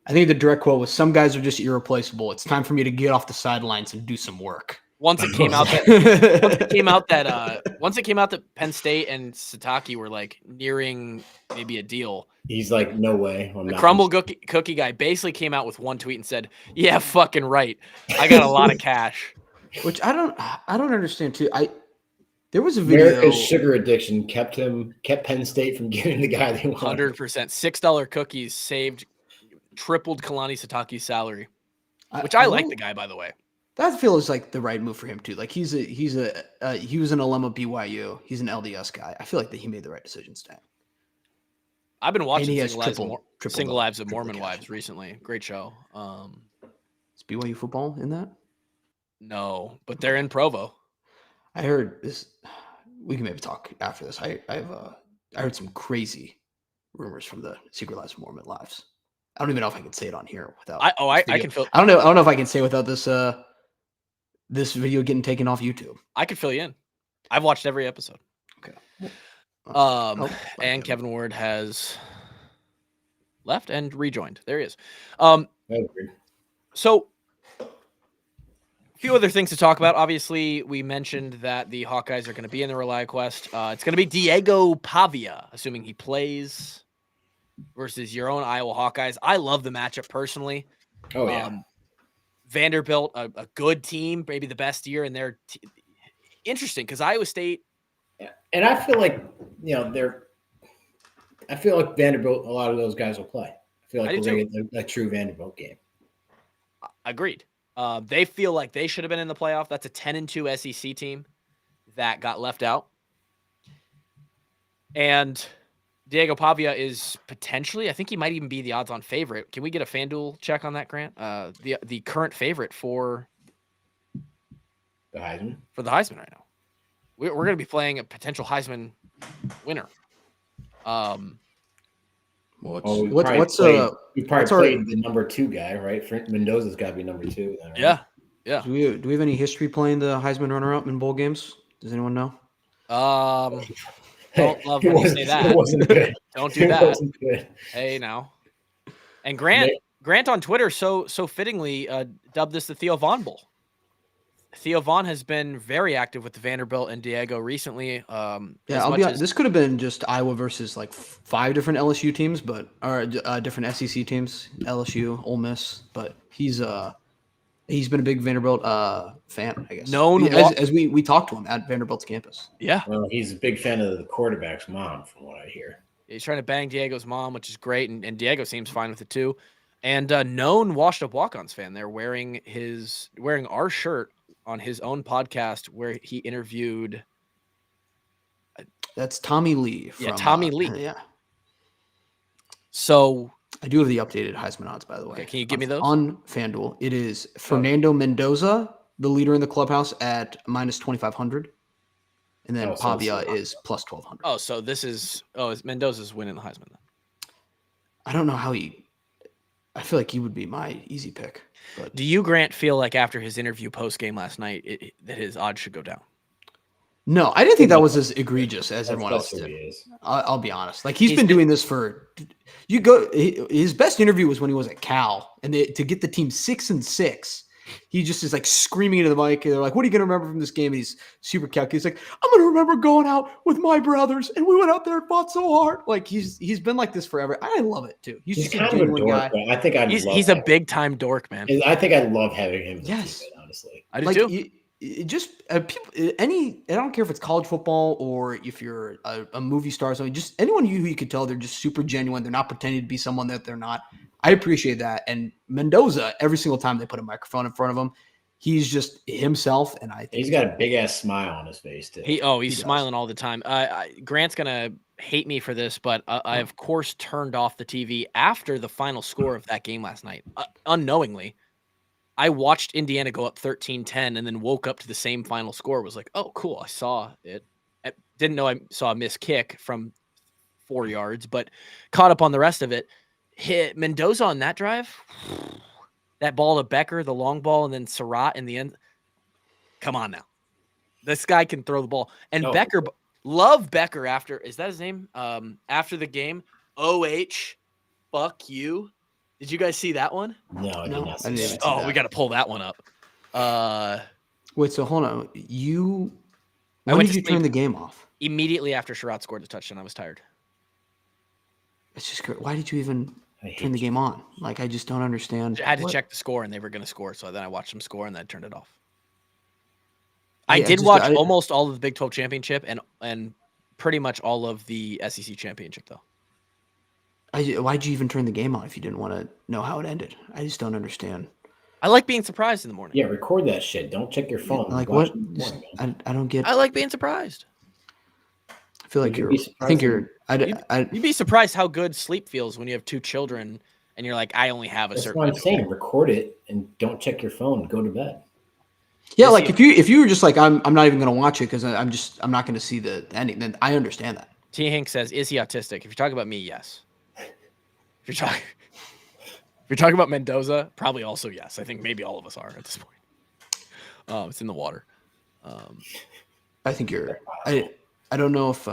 I think the direct quote was, "Some guys are just irreplaceable. It's time for me to get off the sidelines and do some work." Once it came out that Penn State and Sataki were like nearing maybe a deal. He's like, no way. The Crumble Cookie guy basically came out with one tweet and said, "Yeah, fucking right. I got a lot of cash." Which I don't understand too. There was a video. America's sugar addiction kept Penn State from getting the guy they wanted. 100%. $6 cookies tripled Kalani Sitake's salary, which I like the guy, by the way. That feels like the right move for him too. Like he was an alum of BYU. He's an LDS guy. I feel like that he made the right decision staying. I've been watching Single Lives of Mormon Wives recently. Great show. Is BYU football in that? No, but they're in Provo. I heard this. We can maybe talk after this. I heard some crazy rumors from the Secret Lives of Mormon Lives. I don't even know if I can say it on here without. I can feel. I don't know if I can say without this this video getting taken off YouTube. I could fill you in. I've watched every episode. Okay. And Kevin Ward has left and rejoined. There he is. So a few other things to talk about. Obviously, we mentioned that the Hawkeyes are going to be in the ReliaQuest. It's going to be Diego Pavia, assuming he plays, versus your own Iowa Hawkeyes. I love the matchup personally. Oh, yeah. Vanderbilt, a good team, maybe the best year in their interesting because Iowa State. Yeah. And I feel like, I feel like Vanderbilt, a lot of those guys will play. I feel like we're going to get a true Vanderbilt game. Agreed. They feel like they should have been in the playoff. That's a 10-2 SEC team that got left out. And Diego Pavia is potentially, I think he might even be the odds-on favorite. Can we get a FanDuel check on that, Grant? The current favorite for the Heisman? For the Heisman right now. We're going to be playing a potential Heisman winner. We probably played the number 2 guy, right? Mendoza's got to be number 2. Then, right? Yeah. Do we have any history playing the Heisman runner-up in bowl games? Does anyone know? Don't love when you say that. It wasn't good. Don't do that. It wasn't good. Hey, now. And Grant on Twitter so fittingly dubbed this the Theo Vaughn Bowl. Theo Vaughn has been very active with the Vanderbilt and Diego recently. I'll be honest. This could have been just Iowa versus like 5 different LSU teams, different SEC teams, LSU, Ole Miss. But he's been a big Vanderbilt fan, I guess. As we talked to him at Vanderbilt's campus. Yeah. Well, he's a big fan of the quarterback's mom, from what I hear. He's trying to bang Diego's mom, which is great, and Diego seems fine with it too. And known washed up walk-ons fan. They're wearing our shirt on his own podcast where he interviewed. That's Tommy Lee. Tommy Lee. Yeah. So I do have the updated Heisman odds, by the way. Okay, can you give me those? On FanDuel, it is Fernando Mendoza, the leader in the clubhouse, at -2,500. And then Pavia is +1,200. Oh, so this is Mendoza's winning the Heisman then. I don't know how I feel like he would be my easy pick. But Do you, Grant, feel like after his interview post game last night that his odds should go down? no, I didn't think that was as egregious as everyone else That's who did. he is. I'll be honest. Like he's been doing this for. His best interview was when he was at Cal, and to get the team 6-6, he just is like screaming into the mic. And they're like, "What are you going to remember from this game?" And he's super calculated. He's like, "I'm going to remember going out with my brothers, and we went out there and fought so hard." Like he's been like this forever. I love it too. He's just kind a of a genuine dork. guy. But I think He's a big time dork, man. I think I love having him. Yes, teammate, honestly, I do like, too. Just people, I don't care if it's college football or if you're a movie star or something, just anyone who you could tell they're just super genuine. They're not pretending to be someone that they're not. I appreciate that. And Mendoza, every single time they put a microphone in front of him, he's just himself. And I think he's got a big ass smile on his face too. He's smiling all the time. Grant's gonna hate me for this, but I of course turned off the TV after the final score of that game last night, unknowingly. I watched Indiana go up 13-10 and then woke up to the same final score. Was like, oh, cool. I saw it. I didn't know I saw a missed kick from 4 yards, but caught up on the rest of it. Hit Mendoza on that drive. That ball to Becker, the long ball, and then Surratt in the end. Come on now. This guy can throw the ball. And Becker, love Becker after, is that his name? After the game, OH, fuck you. Did you guys see that one? No, I did not see that. Oh, we got to pull that one up. Wait, so hold on. When did you turn the game off? Immediately after Surratt scored the touchdown. I was tired. It's just great. Why did you even turn the game on? Like, I just don't understand. I had to check the score, and they were going to score. So then I watched them score, and then I turned it off. I did watch almost all of the Big 12 championship and pretty much all of the SEC championship, though. Why'd you even turn the game on if you didn't want to know how it ended? I just don't understand. I like being surprised in the morning. Yeah, record that shit. Don't check your phone. Like what? I don't get. I like being surprised. I feel like you'd be surprised how good sleep feels when you have 2 children and you're like, I only have a certain. That's what I'm saying. Record it and don't check your phone. Go to bed. Yeah, like if you were just like I'm not even going to watch it because I'm not going to see the ending. Then I understand that. T. Hink says, is he autistic? If you're talking about me, yes. If you're talking about Mendoza, probably also yes. I think maybe all of us are at this point. It's in the water. I think you're. I don't know if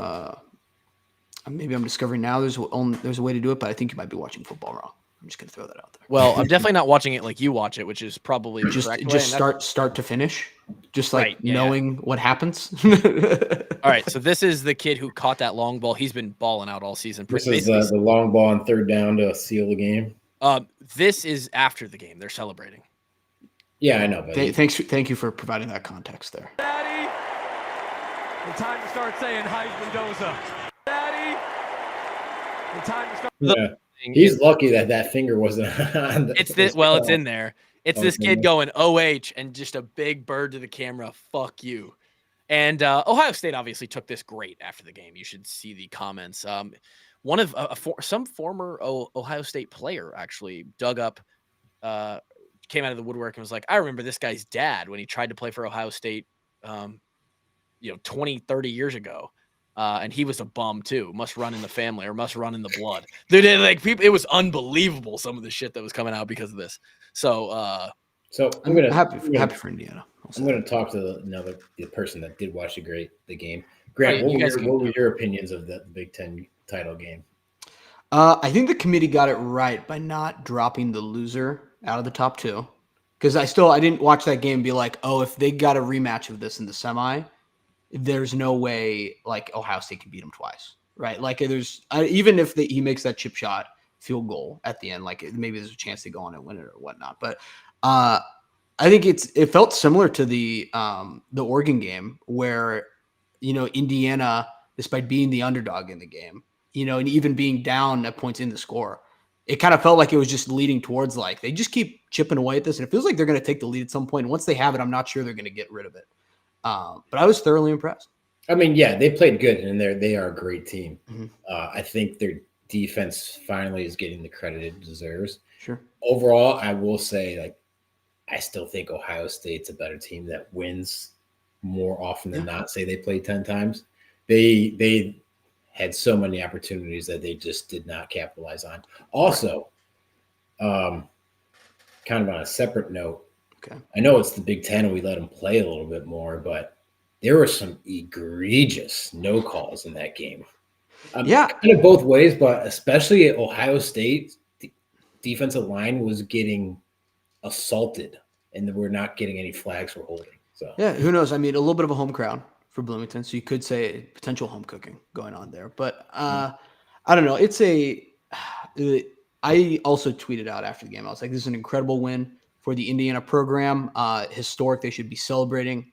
maybe I'm discovering now there's a way to do it, but I think you might be watching football wrong. I'm just gonna throw that out there. Well, I'm definitely not watching it like you watch it, which is probably the correct way, just start to finish, just like knowing what happens. All right, so this is the kid who caught that long ball. He's been balling out all season. This is the long ball on 3rd down to seal the game. This is after the game. They're celebrating. Yeah, I know. But thank you for providing that context there. Daddy, it's time to start saying Heisman Doza. Daddy, it's time to start. Yeah. He's lucky that finger wasn't on. It's in there. It's this kid going OH and just a big bird to the camera. Fuck you. And Ohio State obviously took this great after the game. You should see the comments. One of some former Ohio State player actually dug up, came out of the woodwork and was like, I remember this guy's dad when he tried to play for Ohio State, 20, 30 years ago. And he was a bum too. Must run in the family or must run in the blood. Dude, it was unbelievable. Some of the shit that was coming out because of this. So I'm happy for Indiana. I'm going to talk to the person that did watch the game. Grant, what were your opinions of the Big Ten title game? I think the committee got it right by not dropping the loser out of the top 2. Because I didn't watch that game and be like, oh, if they got a rematch of this in the semi, there's no way like Ohio State can beat them twice, right? Like even if he makes that chip shot field goal at the end, like maybe there's a chance they go on and win it or whatnot. But I think it felt similar to the Oregon game where, Indiana, despite being the underdog in the game, and even being down at points in the score, it kind of felt like it was just leading towards like they just keep chipping away at this. And it feels like they're going to take the lead at some point. And once they have it, I'm not sure they're going to get rid of it. But I was thoroughly impressed. I mean, yeah, they played good, and they are a great team. Mm-hmm. I think their defense finally is getting the credit it deserves. Sure. Overall, I will say, like, I still think Ohio State's a better team that wins more often than not. Say they play 10 times. They had so many opportunities that they just did not capitalize on. Also, kind of on a separate note, Okay. I know it's the Big Ten and we let them play a little bit more, but there were some egregious no calls in that game. Yeah. Kind of both ways, but especially at Ohio State, the defensive line was getting assaulted, and we're not getting any flags for holding. So Yeah, who knows? I mean, a little bit of a home crowd for Bloomington, so you could say potential home cooking going on there. But I don't know. It's I also tweeted out after the game. I was like, "This is an incredible win for the Indiana program. Historic. They should be celebrating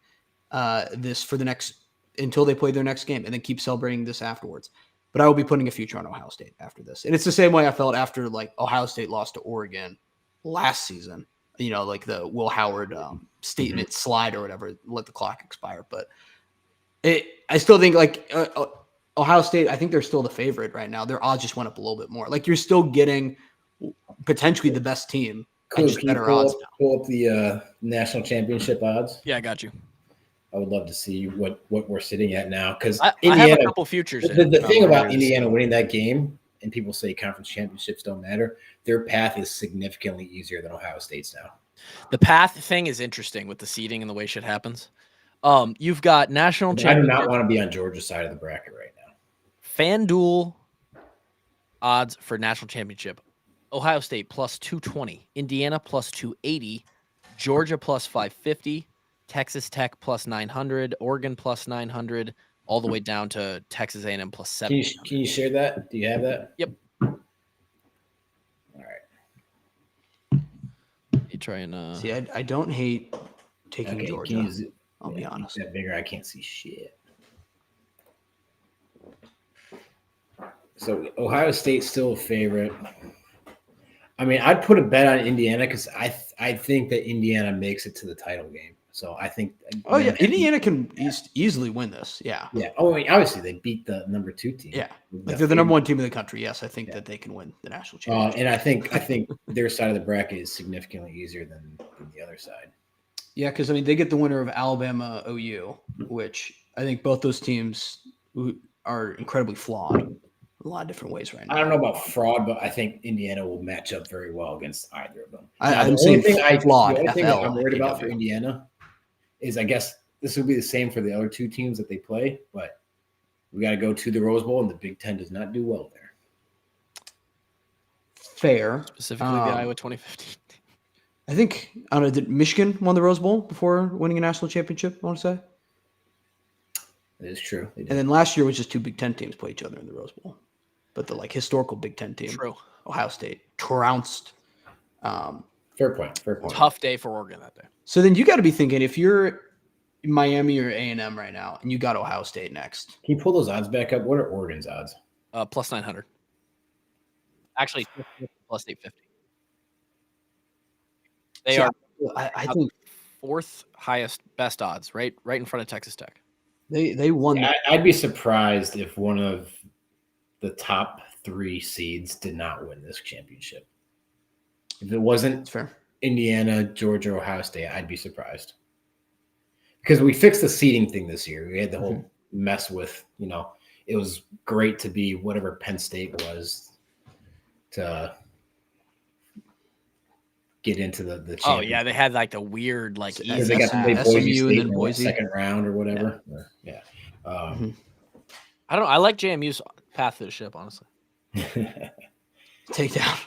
this for the next until they play their next game, and then keep celebrating this afterwards." But I will be putting a future on Ohio State after this, and it's the same way I felt after like Ohio State lost to Oregon last season. You know, like the Will Howard statement slide or whatever, let the clock expire. But I still think like Ohio State, I think they're still the favorite right now. Their odds just went up a little bit more. Like you're still getting potentially the best team at just better odds now. Pull up the national championship odds. Yeah, I got you. I would love to see what we're sitting at now because I Indiana. have a couple futures. The thing about Indiana winning that game, and people say conference championships don't matter, their path is significantly easier than Ohio State's now. The path thing is interesting with the seeding and the way shit happens. You've got national I do championship. not want to be on Georgia's side of the bracket right now. FanDuel odds for national championship. Ohio State plus 220, Indiana plus 280, Georgia plus 550, Texas Tech plus 900, Oregon plus 900, all the way down to Texas A&M plus 7. Can you share that? Do you have that? Yep. All right. You try and See, I don't hate taking Georgia. I'll be honest. That bigger, I can't see shit. So Ohio State's still a favorite. I mean, I'd put a bet on Indiana because I think that Indiana makes it to the title game. So I think. Oh yeah, Indiana can easily win this. Yeah. Yeah. Oh, I mean, obviously they beat the number 2 team. Yeah. Like they're the number 1 team in the country. Yes, I think that they can win the national championship. And I think their side of the bracket is significantly easier than the other side. Yeah, because I mean they get the winner of Alabama OU, which I think both those teams are incredibly flawed in a lot of different ways right now. I don't know about fraud, but I think Indiana will match up very well against either of them. I'm saying flawed. The only thing FL, I'm worried about AW. for Indiana is I guess this would be the same for the other 2 teams that they play, but we got to go to the Rose Bowl, and the Big Ten does not do well there. Fair. specifically the Iowa 2015. I think I don't know. Did Michigan won the Rose Bowl before winning a national championship? I want to say. It is true. And then last year was just 2 Big Ten teams play each other in the Rose Bowl, but the like historical Big Ten team, True. Ohio State, trounced. Fair point. Tough day for Oregon that day. So then you got to be thinking if you're Miami or A&M right now, and you got Ohio State next. Can you pull those odds back up? What are Oregon's odds? Plus 900. Actually, plus 850. They are I think 4th highest best odds, right in front of Texas Tech. they won. I'd be surprised if one of the top 3 seeds did not win this championship. If it wasn't That's fair. Indiana, Georgia, Ohio State, I'd be surprised. Because we fixed the seeding thing this year. We had the whole mess with, it was great to be whatever Penn State was to get into the championship. Oh yeah, they had like the weird like Because easy. they Boise SMU State and then in the Boise. second round or whatever. Yeah. I don't. I like JMU's path to the ship, honestly. Take down.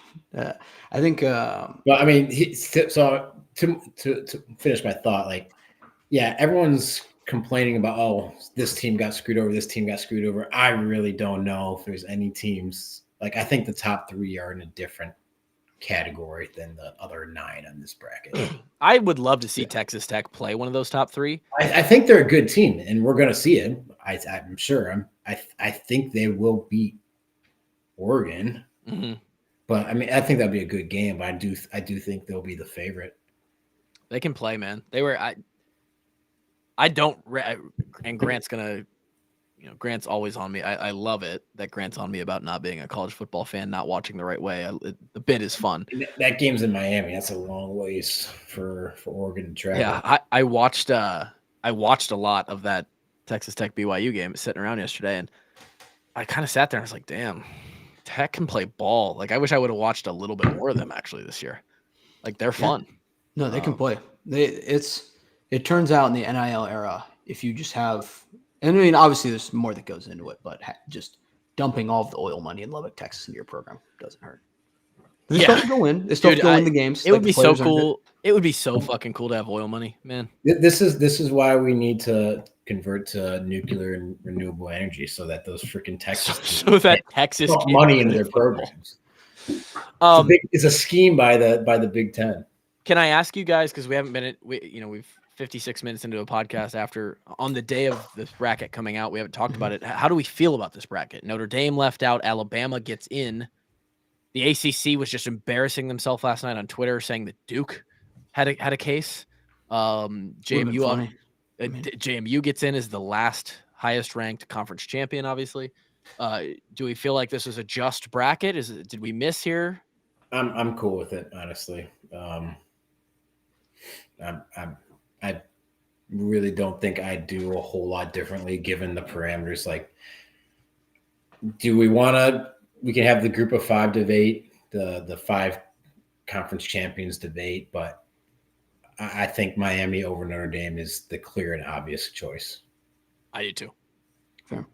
I think. Well, I mean, so to finish my thought, like, yeah, everyone's complaining about, oh, this team got screwed over, this team got screwed over. I really don't know if there's any teams. Like, I think the top 3 are in a different category than the other 9 on this bracket. I would love to see Texas Tech play one of those top 3. I think they're a good team, and we're going to see it. I'm sure. I think they will beat Oregon. Mm-hmm. But I mean, I think that'd be a good game. But I do think they'll be the favorite. They can play, man. They were. I don't. And Grant's gonna. Grant's always on me. I love it that Grant's on me about not being a college football fan, not watching the right way. The bit is fun. That game's in Miami. That's a long ways for Oregon to travel. Yeah, I watched. I watched a lot of that Texas Tech BYU game sitting around yesterday, and I kind of sat there and I was like, damn, Tech can play ball. Like, I wish I would have watched a little bit more of them actually this year. Like, they're fun. No, they can play. It turns out in the NIL era, if you just have, and I mean, obviously there's more that goes into it, but just dumping all of the oil money in Lubbock, Texas into your program doesn't hurt. They still have to go win. They still have to go win the games. It would be so cool. It would be so fucking cool to have oil money, man. This is why we need to convert to nuclear and renewable energy so that those freaking Texas so that Texas put money into their programs. It's a scheme by the Big Ten. Can I ask you guys, because we haven't been we've 56 minutes into a podcast after on the day of this bracket coming out, we haven't talked about it. How do we feel about this bracket? Notre Dame left out, Alabama gets in. The ACC was just embarrassing themselves last night on Twitter, saying that Duke had a case. JMU gets in as the last highest ranked conference champion. Obviously, do we feel like this was a just bracket? Did we miss here? I'm cool with it, honestly. I really don't think I'd do a whole lot differently given the parameters. Like, do we want to? We can have the group of 5 debate, the 5 conference champions debate, but I think Miami over Notre Dame is the clear and obvious choice. I do too. Fair.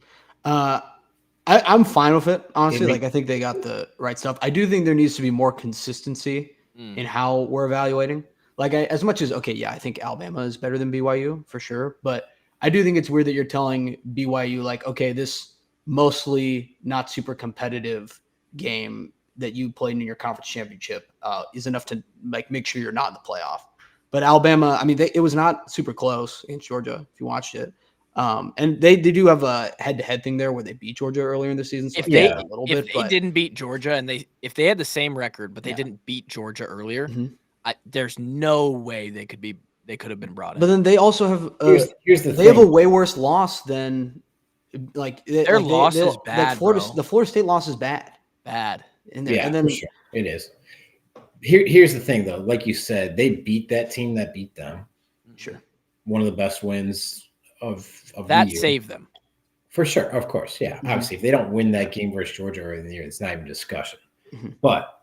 I'm fine with it, honestly. I think they got the right stuff. I do think there needs to be more consistency in how we're evaluating. As much as, I think Alabama is better than BYU for sure, but I do think it's weird that you're telling BYU, this mostly not super competitive game that you played in your conference championship is enough to make sure you're not in the playoff. But Alabama, I mean, it was not super close against Georgia if you watched it. And they do have a head-to-head thing there where they beat Georgia earlier in the season. So if they didn't beat Georgia and if they had the same record, but they didn't beat Georgia earlier, there's no way they could have been brought in. But then they also have here's the thing. Have a way worse loss than their loss is bad. The Florida State loss is bad. And then for sure. It is. Here's the thing, though. Like you said, they beat that team that beat them. Sure. One of the best wins of that the year. saved them. For sure. Of course. Yeah. Mm-hmm. Obviously, if they don't win that game versus Georgia early in the year, it's not even a discussion. Mm-hmm. But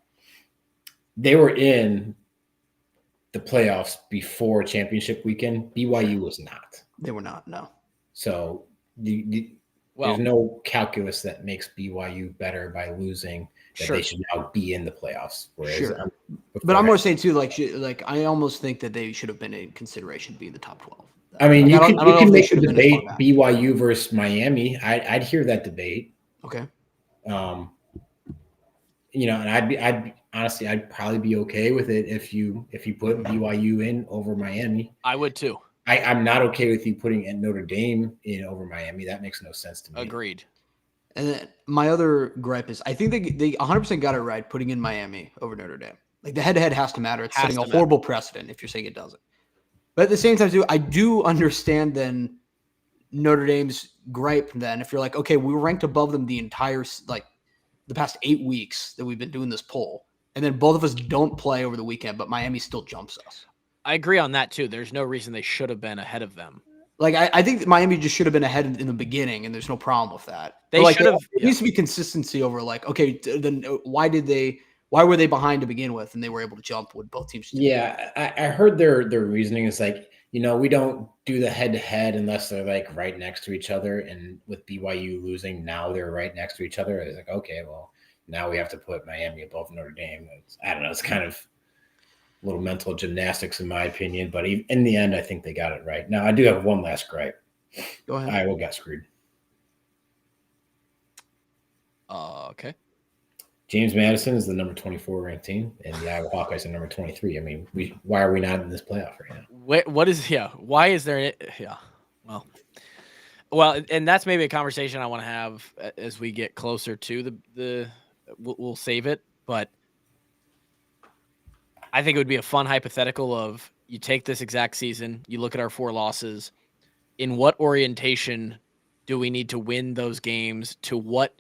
they were in the playoffs before championship weekend. BYU was not. They were not, no. So there's no calculus that makes BYU better by losing that they should now be in the playoffs. Sure. But I'm more saying too, I almost think that they should have been in consideration to be in the top 12. I mean, you can make the debate BYU versus Miami. I'd hear that debate. Okay. And I'd honestly, I'd probably be okay with it if you put BYU in over Miami. I would too. I'm not okay with you putting Notre Dame in over Miami. That makes no sense to me. Agreed. And then my other gripe is I think they 100% got it right putting in Miami over Notre Dame. The head-to-head has to matter. It's setting a horrible precedent if you're saying it doesn't. But at the same time, too, I do understand then Notre Dame's gripe then if you're we were ranked above them the entire the past 8 weeks that we've been doing this poll, and then both of us don't play over the weekend, but Miami still jumps us. I agree on that too. There's no reason they should have been ahead of them. I think Miami just should have been ahead in the beginning, and there's no problem with that. They should have. There needs to be consistency over then why were they behind to begin with, and they were able to jump with both teams? Yeah, I heard their reasoning is we don't do the head-to-head unless they're right next to each other, and with BYU losing, now they're right next to each other. It's okay, well, now we have to put Miami above Notre Dame. I don't know. It's kind of a little mental gymnastics in my opinion, but in the end, I think they got it right. Now, I do have one last gripe. Go ahead. Iowa got screwed. Okay. James Madison is the number 24 ranked team, and the Iowa Hawkeyes are number 23. I mean, why are we not in this playoff right now? Why is there? Yeah. Well, and that's maybe a conversation I want to have as we get closer to the we'll save it, but I think it would be a fun hypothetical of you take this exact season, you look at our 4 losses, in what orientation do we need to win those games? To what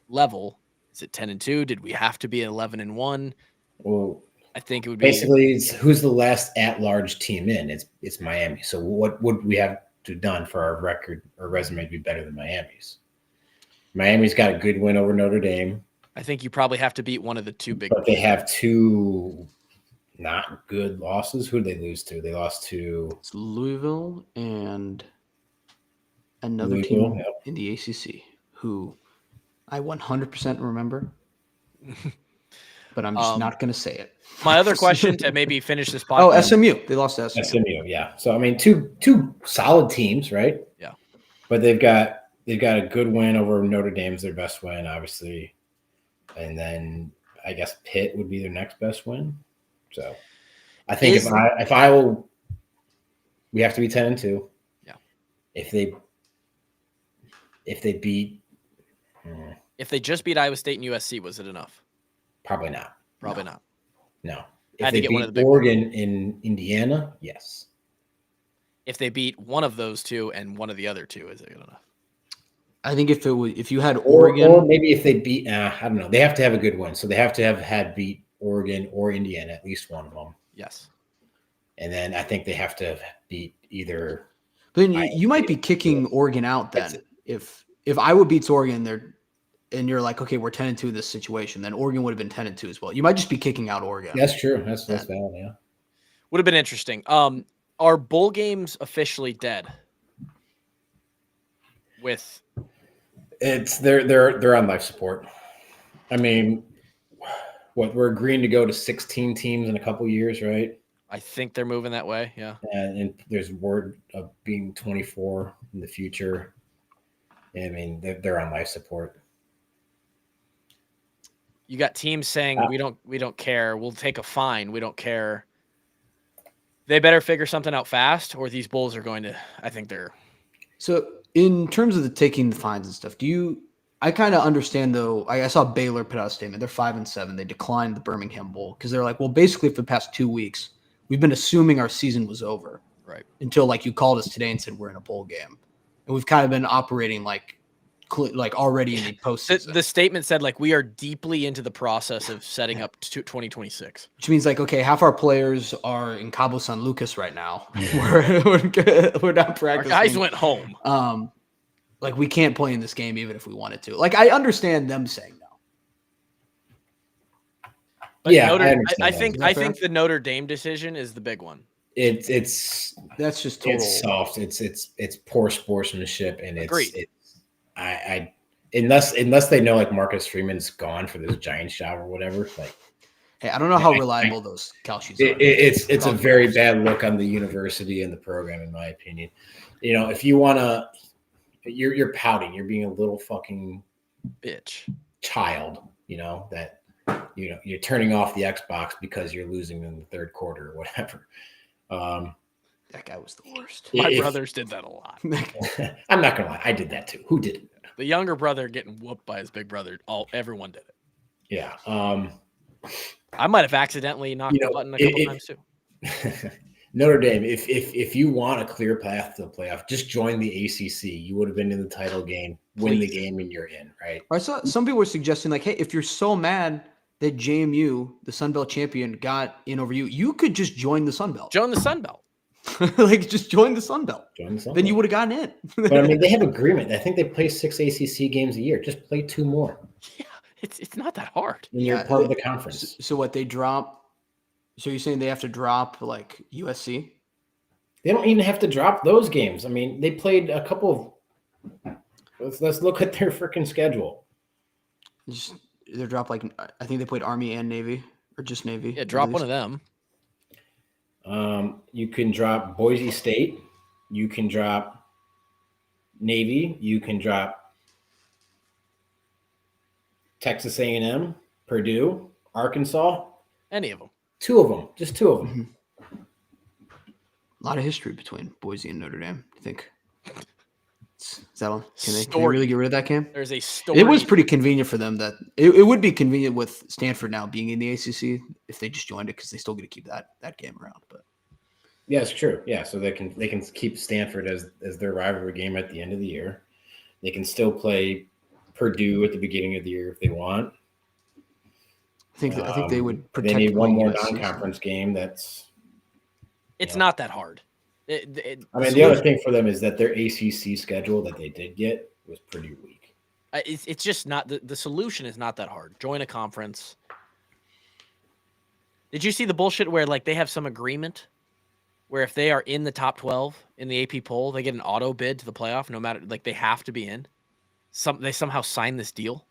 level? Is it 10-2? Did we have to be 11-1? Well, I think it would be basically who's the last at-large team in? It's Miami. So what would we have to done for our record or resume to be better than Miami's? Miami's got a good win over Notre Dame. I think you probably have to beat one of the two big. But they have two not good losses. Who did they lose to? They lost to It's Louisville and another Louisville, team in the ACC who I 100% remember, but I'm just not going to say it. My other question to maybe finish this podcast. Oh, SMU. They lost to SMU. SMU, yeah. So I mean, two solid teams, right? Yeah. But they've got a good win over Notre Dame's their best win, obviously, and then I guess Pitt would be their next best win. So I think if I will, we have to be 10-2. Yeah. If they beat, if they just beat Iowa State and USC, was it enough? probably not. Probably not. No. Had If to they get one of beat the big Oregon in Indiana, yes. If they beat one of those two and one of the other two, is it good enough? I think if you had Or Oregon, maybe if they beat, I don't know. They have to have a good win. So they have to have had beat Oregon or Indiana, at least one of them. Yes. And then I think they have to beat either. but then you might be kicking Oregon out then. If Iowa beats Oregon, and you're like, okay, we're 10-2 in this situation, then Oregon would have been 10-2 as well. You might just be kicking out Oregon. That's true. That's valid, yeah. Would have been interesting. Are bowl games officially dead? With they're on life support. I mean, we're agreeing to go to 16 teams in a couple years, right? I think they're moving that way. Yeah. And there's word of being 24 in the future. I mean, they're on life support. You got teams saying we don't care. We'll take a fine. We don't care. They better figure something out fast, or these bulls are going to. I think they're. So in terms of taking the fines and stuff, I kind of understand though. I saw Baylor put out a statement. They're 5-7. They declined the Birmingham Bowl because they're like, well, basically for the past 2 weeks, we've been assuming our season was over, right? Until like you called us today and said we're in a bowl game, and we've kind of been operating like already in the postseason. The statement said like we are deeply into the process of setting up 2026, which means like, okay, half our players are in Cabo San Lucas right now. we're not practicing. Our guys went home. Like we can't play in this game even if we wanted to. Like I understand them saying no. But yeah, I think the Notre Dame decision is the big one. That's just total. It's soft. It's poor sportsmanship, and Agreed. Unless they know like Marcus Freeman's gone for this Giants job or whatever. Like, hey, I don't know how reliable those cal sheets are. It's a very bad look on the university and the program, in my opinion. You know, if you want to, you're pouting. You're being a little fucking bitch child. You know that. You know you're turning off the Xbox because you're losing in the third quarter or whatever. That guy was the worst. My brothers did that a lot. I'm not gonna lie, I did that too. Who didn't? The younger brother getting whooped by his big brother. Everyone did it. Yeah. I might have accidentally knocked the button a couple times too. Notre Dame, if you want a clear path to the playoff, just join the ACC. You would have been in the title game, win the game, and you're in, right? I saw some people were suggesting like, hey, if you're so mad that JMU, the Sun Belt champion, got in over you, you could just join the Sun Belt. Join the Sun Belt. Like just join the Sun Belt. Then you would have gotten in. But I mean, they have agreement. I think they play 6 ACC games a year. Just play 2 more. Yeah, it's not that hard. When you're part of the conference. So what they drop? So you're saying they have to drop like USC? They don't even have to drop those games. I mean, they played a couple of. Let's look at their freaking schedule. They drop like I think they played Army and Navy or just Navy. Yeah, drop one of them. You can drop Boise State. You can drop Navy. You can drop Texas A&M, Purdue, Arkansas. Any of them. 2 of them. Just 2 of them. A lot of history between Boise and Notre Dame. I think. Is that one? Can they really get rid of that game? There's a story. It was pretty convenient for them that it would be convenient with Stanford now being in the ACC if they just joined it because they still get to keep that game around. But yeah, it's true. Yeah, so they can keep Stanford as their rivalry game at the end of the year. They can still play Purdue at the beginning of the year if they want. I think they would protect. They need one more non-conference game. It's not that hard. The other thing for them is that their ACC schedule that they did get was pretty weak. It's just not the solution is not that hard. Join a conference. Did you see the bullshit where like they have some agreement where if they are in the top 12 in the AP poll, they get an auto bid to the playoff, no matter like they have to be in. They somehow sign this deal.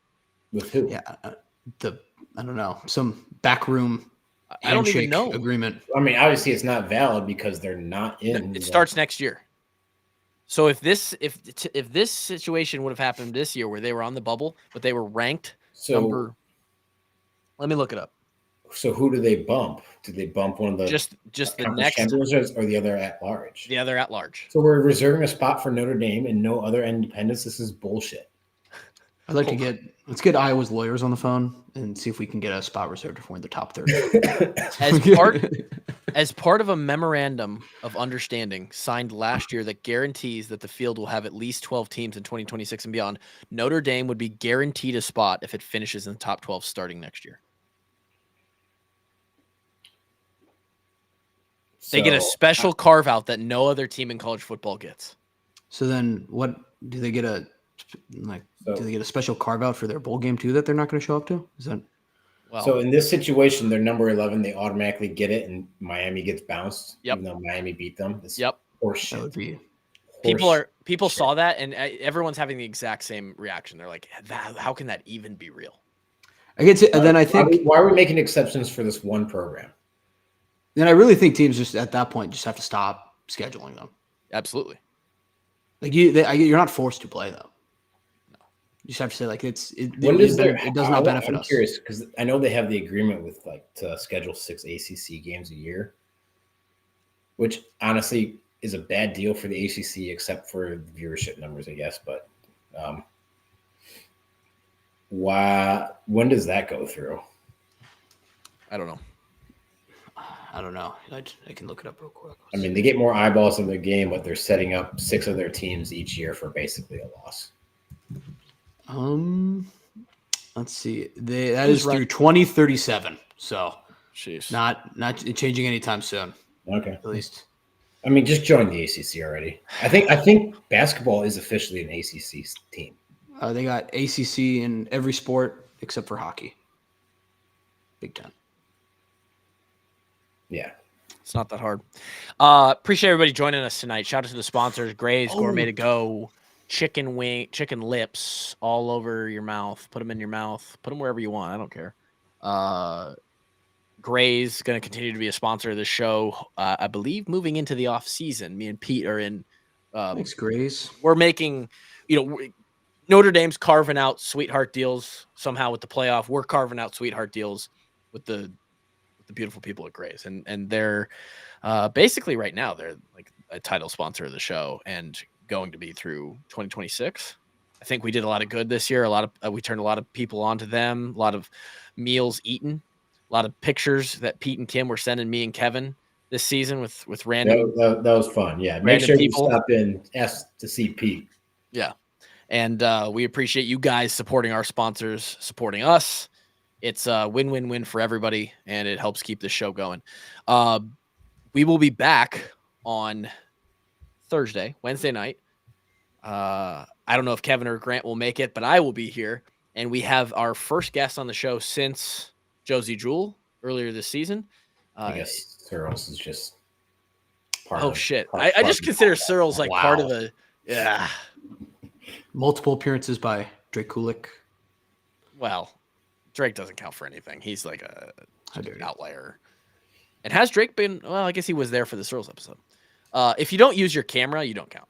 With who? Yeah, I don't know, some backroom I don't even handshake know. agreement. I mean, obviously it's not valid because they're not in. It starts next year. So if this situation would have happened this year where they were on the bubble, but they were ranked number, let me look it up. So who do they bump? Do they bump one of the Just the next champions or the other at large? The other at large. So we're reserving a spot for Notre Dame and no other independents. This is bullshit. I'd like to let's get Iowa's lawyers on the phone and see if we can get a spot reserved if we're in the top 30. As part of a memorandum of understanding signed last year that guarantees that the field will have at least 12 teams in 2026 and beyond, Notre Dame would be guaranteed a spot if it finishes in the top 12 starting next year. They get a special carve out that no other team in college football gets. So then what do they get do they get a special carve out for their bowl game too that they're not going to show up to? Is that so in this situation, they're number 11, they automatically get it and Miami gets bounced. Yep. Even though Miami beat them. Yep. Horseshit. That would be People saw that and everyone's having the exact same reaction. They're like, how can that even be real? I get to, then I think why are we making exceptions for this one program? Then I really think teams just at that point just have to stop scheduling them. Absolutely. Like you're not forced to play them. No, you just have to say like it does not benefit us. I'm curious because I know they have the agreement with like to schedule 6 ACC games a year, which honestly is a bad deal for the ACC except for the viewership numbers, I guess. But when does that go through? I don't know. I can look it up real quick. I mean, they get more eyeballs in their game, but they're setting up 6 of their teams each year for basically a loss. Let's see. That is through 2037. So, jeez, not changing anytime soon. Okay, at least. I mean, just join the ACC already. I think basketball is officially an ACC team. They got ACC in every sport except for hockey. Big Ten. Yeah. It's not that hard. Appreciate everybody joining us tonight. Shout out to the sponsors, Gray's Gourmet to Go, chicken lips all over your mouth. Put them in your mouth. Put them wherever you want. I don't care. Gray's going to continue to be a sponsor of the show. I believe moving into the off season, me and Pete are in. Thanks, Gray's. We're making, Notre Dame's carving out sweetheart deals somehow with the playoff. We're carving out sweetheart deals with the beautiful people at Gray's, and they're basically right now they're like a title sponsor of the show and going to be through 2026. I think we did a lot of good this year. We turned a lot of people onto them. A lot of meals eaten. A lot of pictures that Pete and Kim were sending me and Kevin this season with random. That was fun. Yeah, make sure you stop in, ask to see Pete. Yeah, and we appreciate you guys supporting our sponsors, supporting us. It's a win-win-win for everybody, and it helps keep the show going. We will be back on Wednesday night. I don't know if Kevin or Grant will make it, but I will be here. And we have our first guest on the show since Josie Jewell earlier this season. I guess Searles is just part of shit. I just consider Searles like part of the multiple appearances by Drake Kulik. Well, Drake doesn't count for anything. He's like an outlier. And has Drake been? Well, I guess he was there for the Searles episode. If you don't use your camera, you don't count.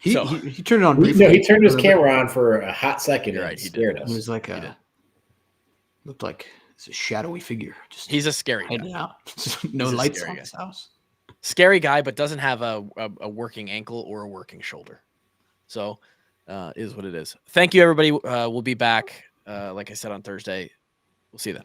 He turned it on briefly. No, he turned his camera on for a hot second. Right, he did. It was like looked like it's a shadowy figure. He's a scary guy. No lights on his house. Scary guy, but doesn't have a working ankle or a working shoulder. So, is what it is. Thank you, everybody. We'll be back. Like I said on Thursday. We'll see you then.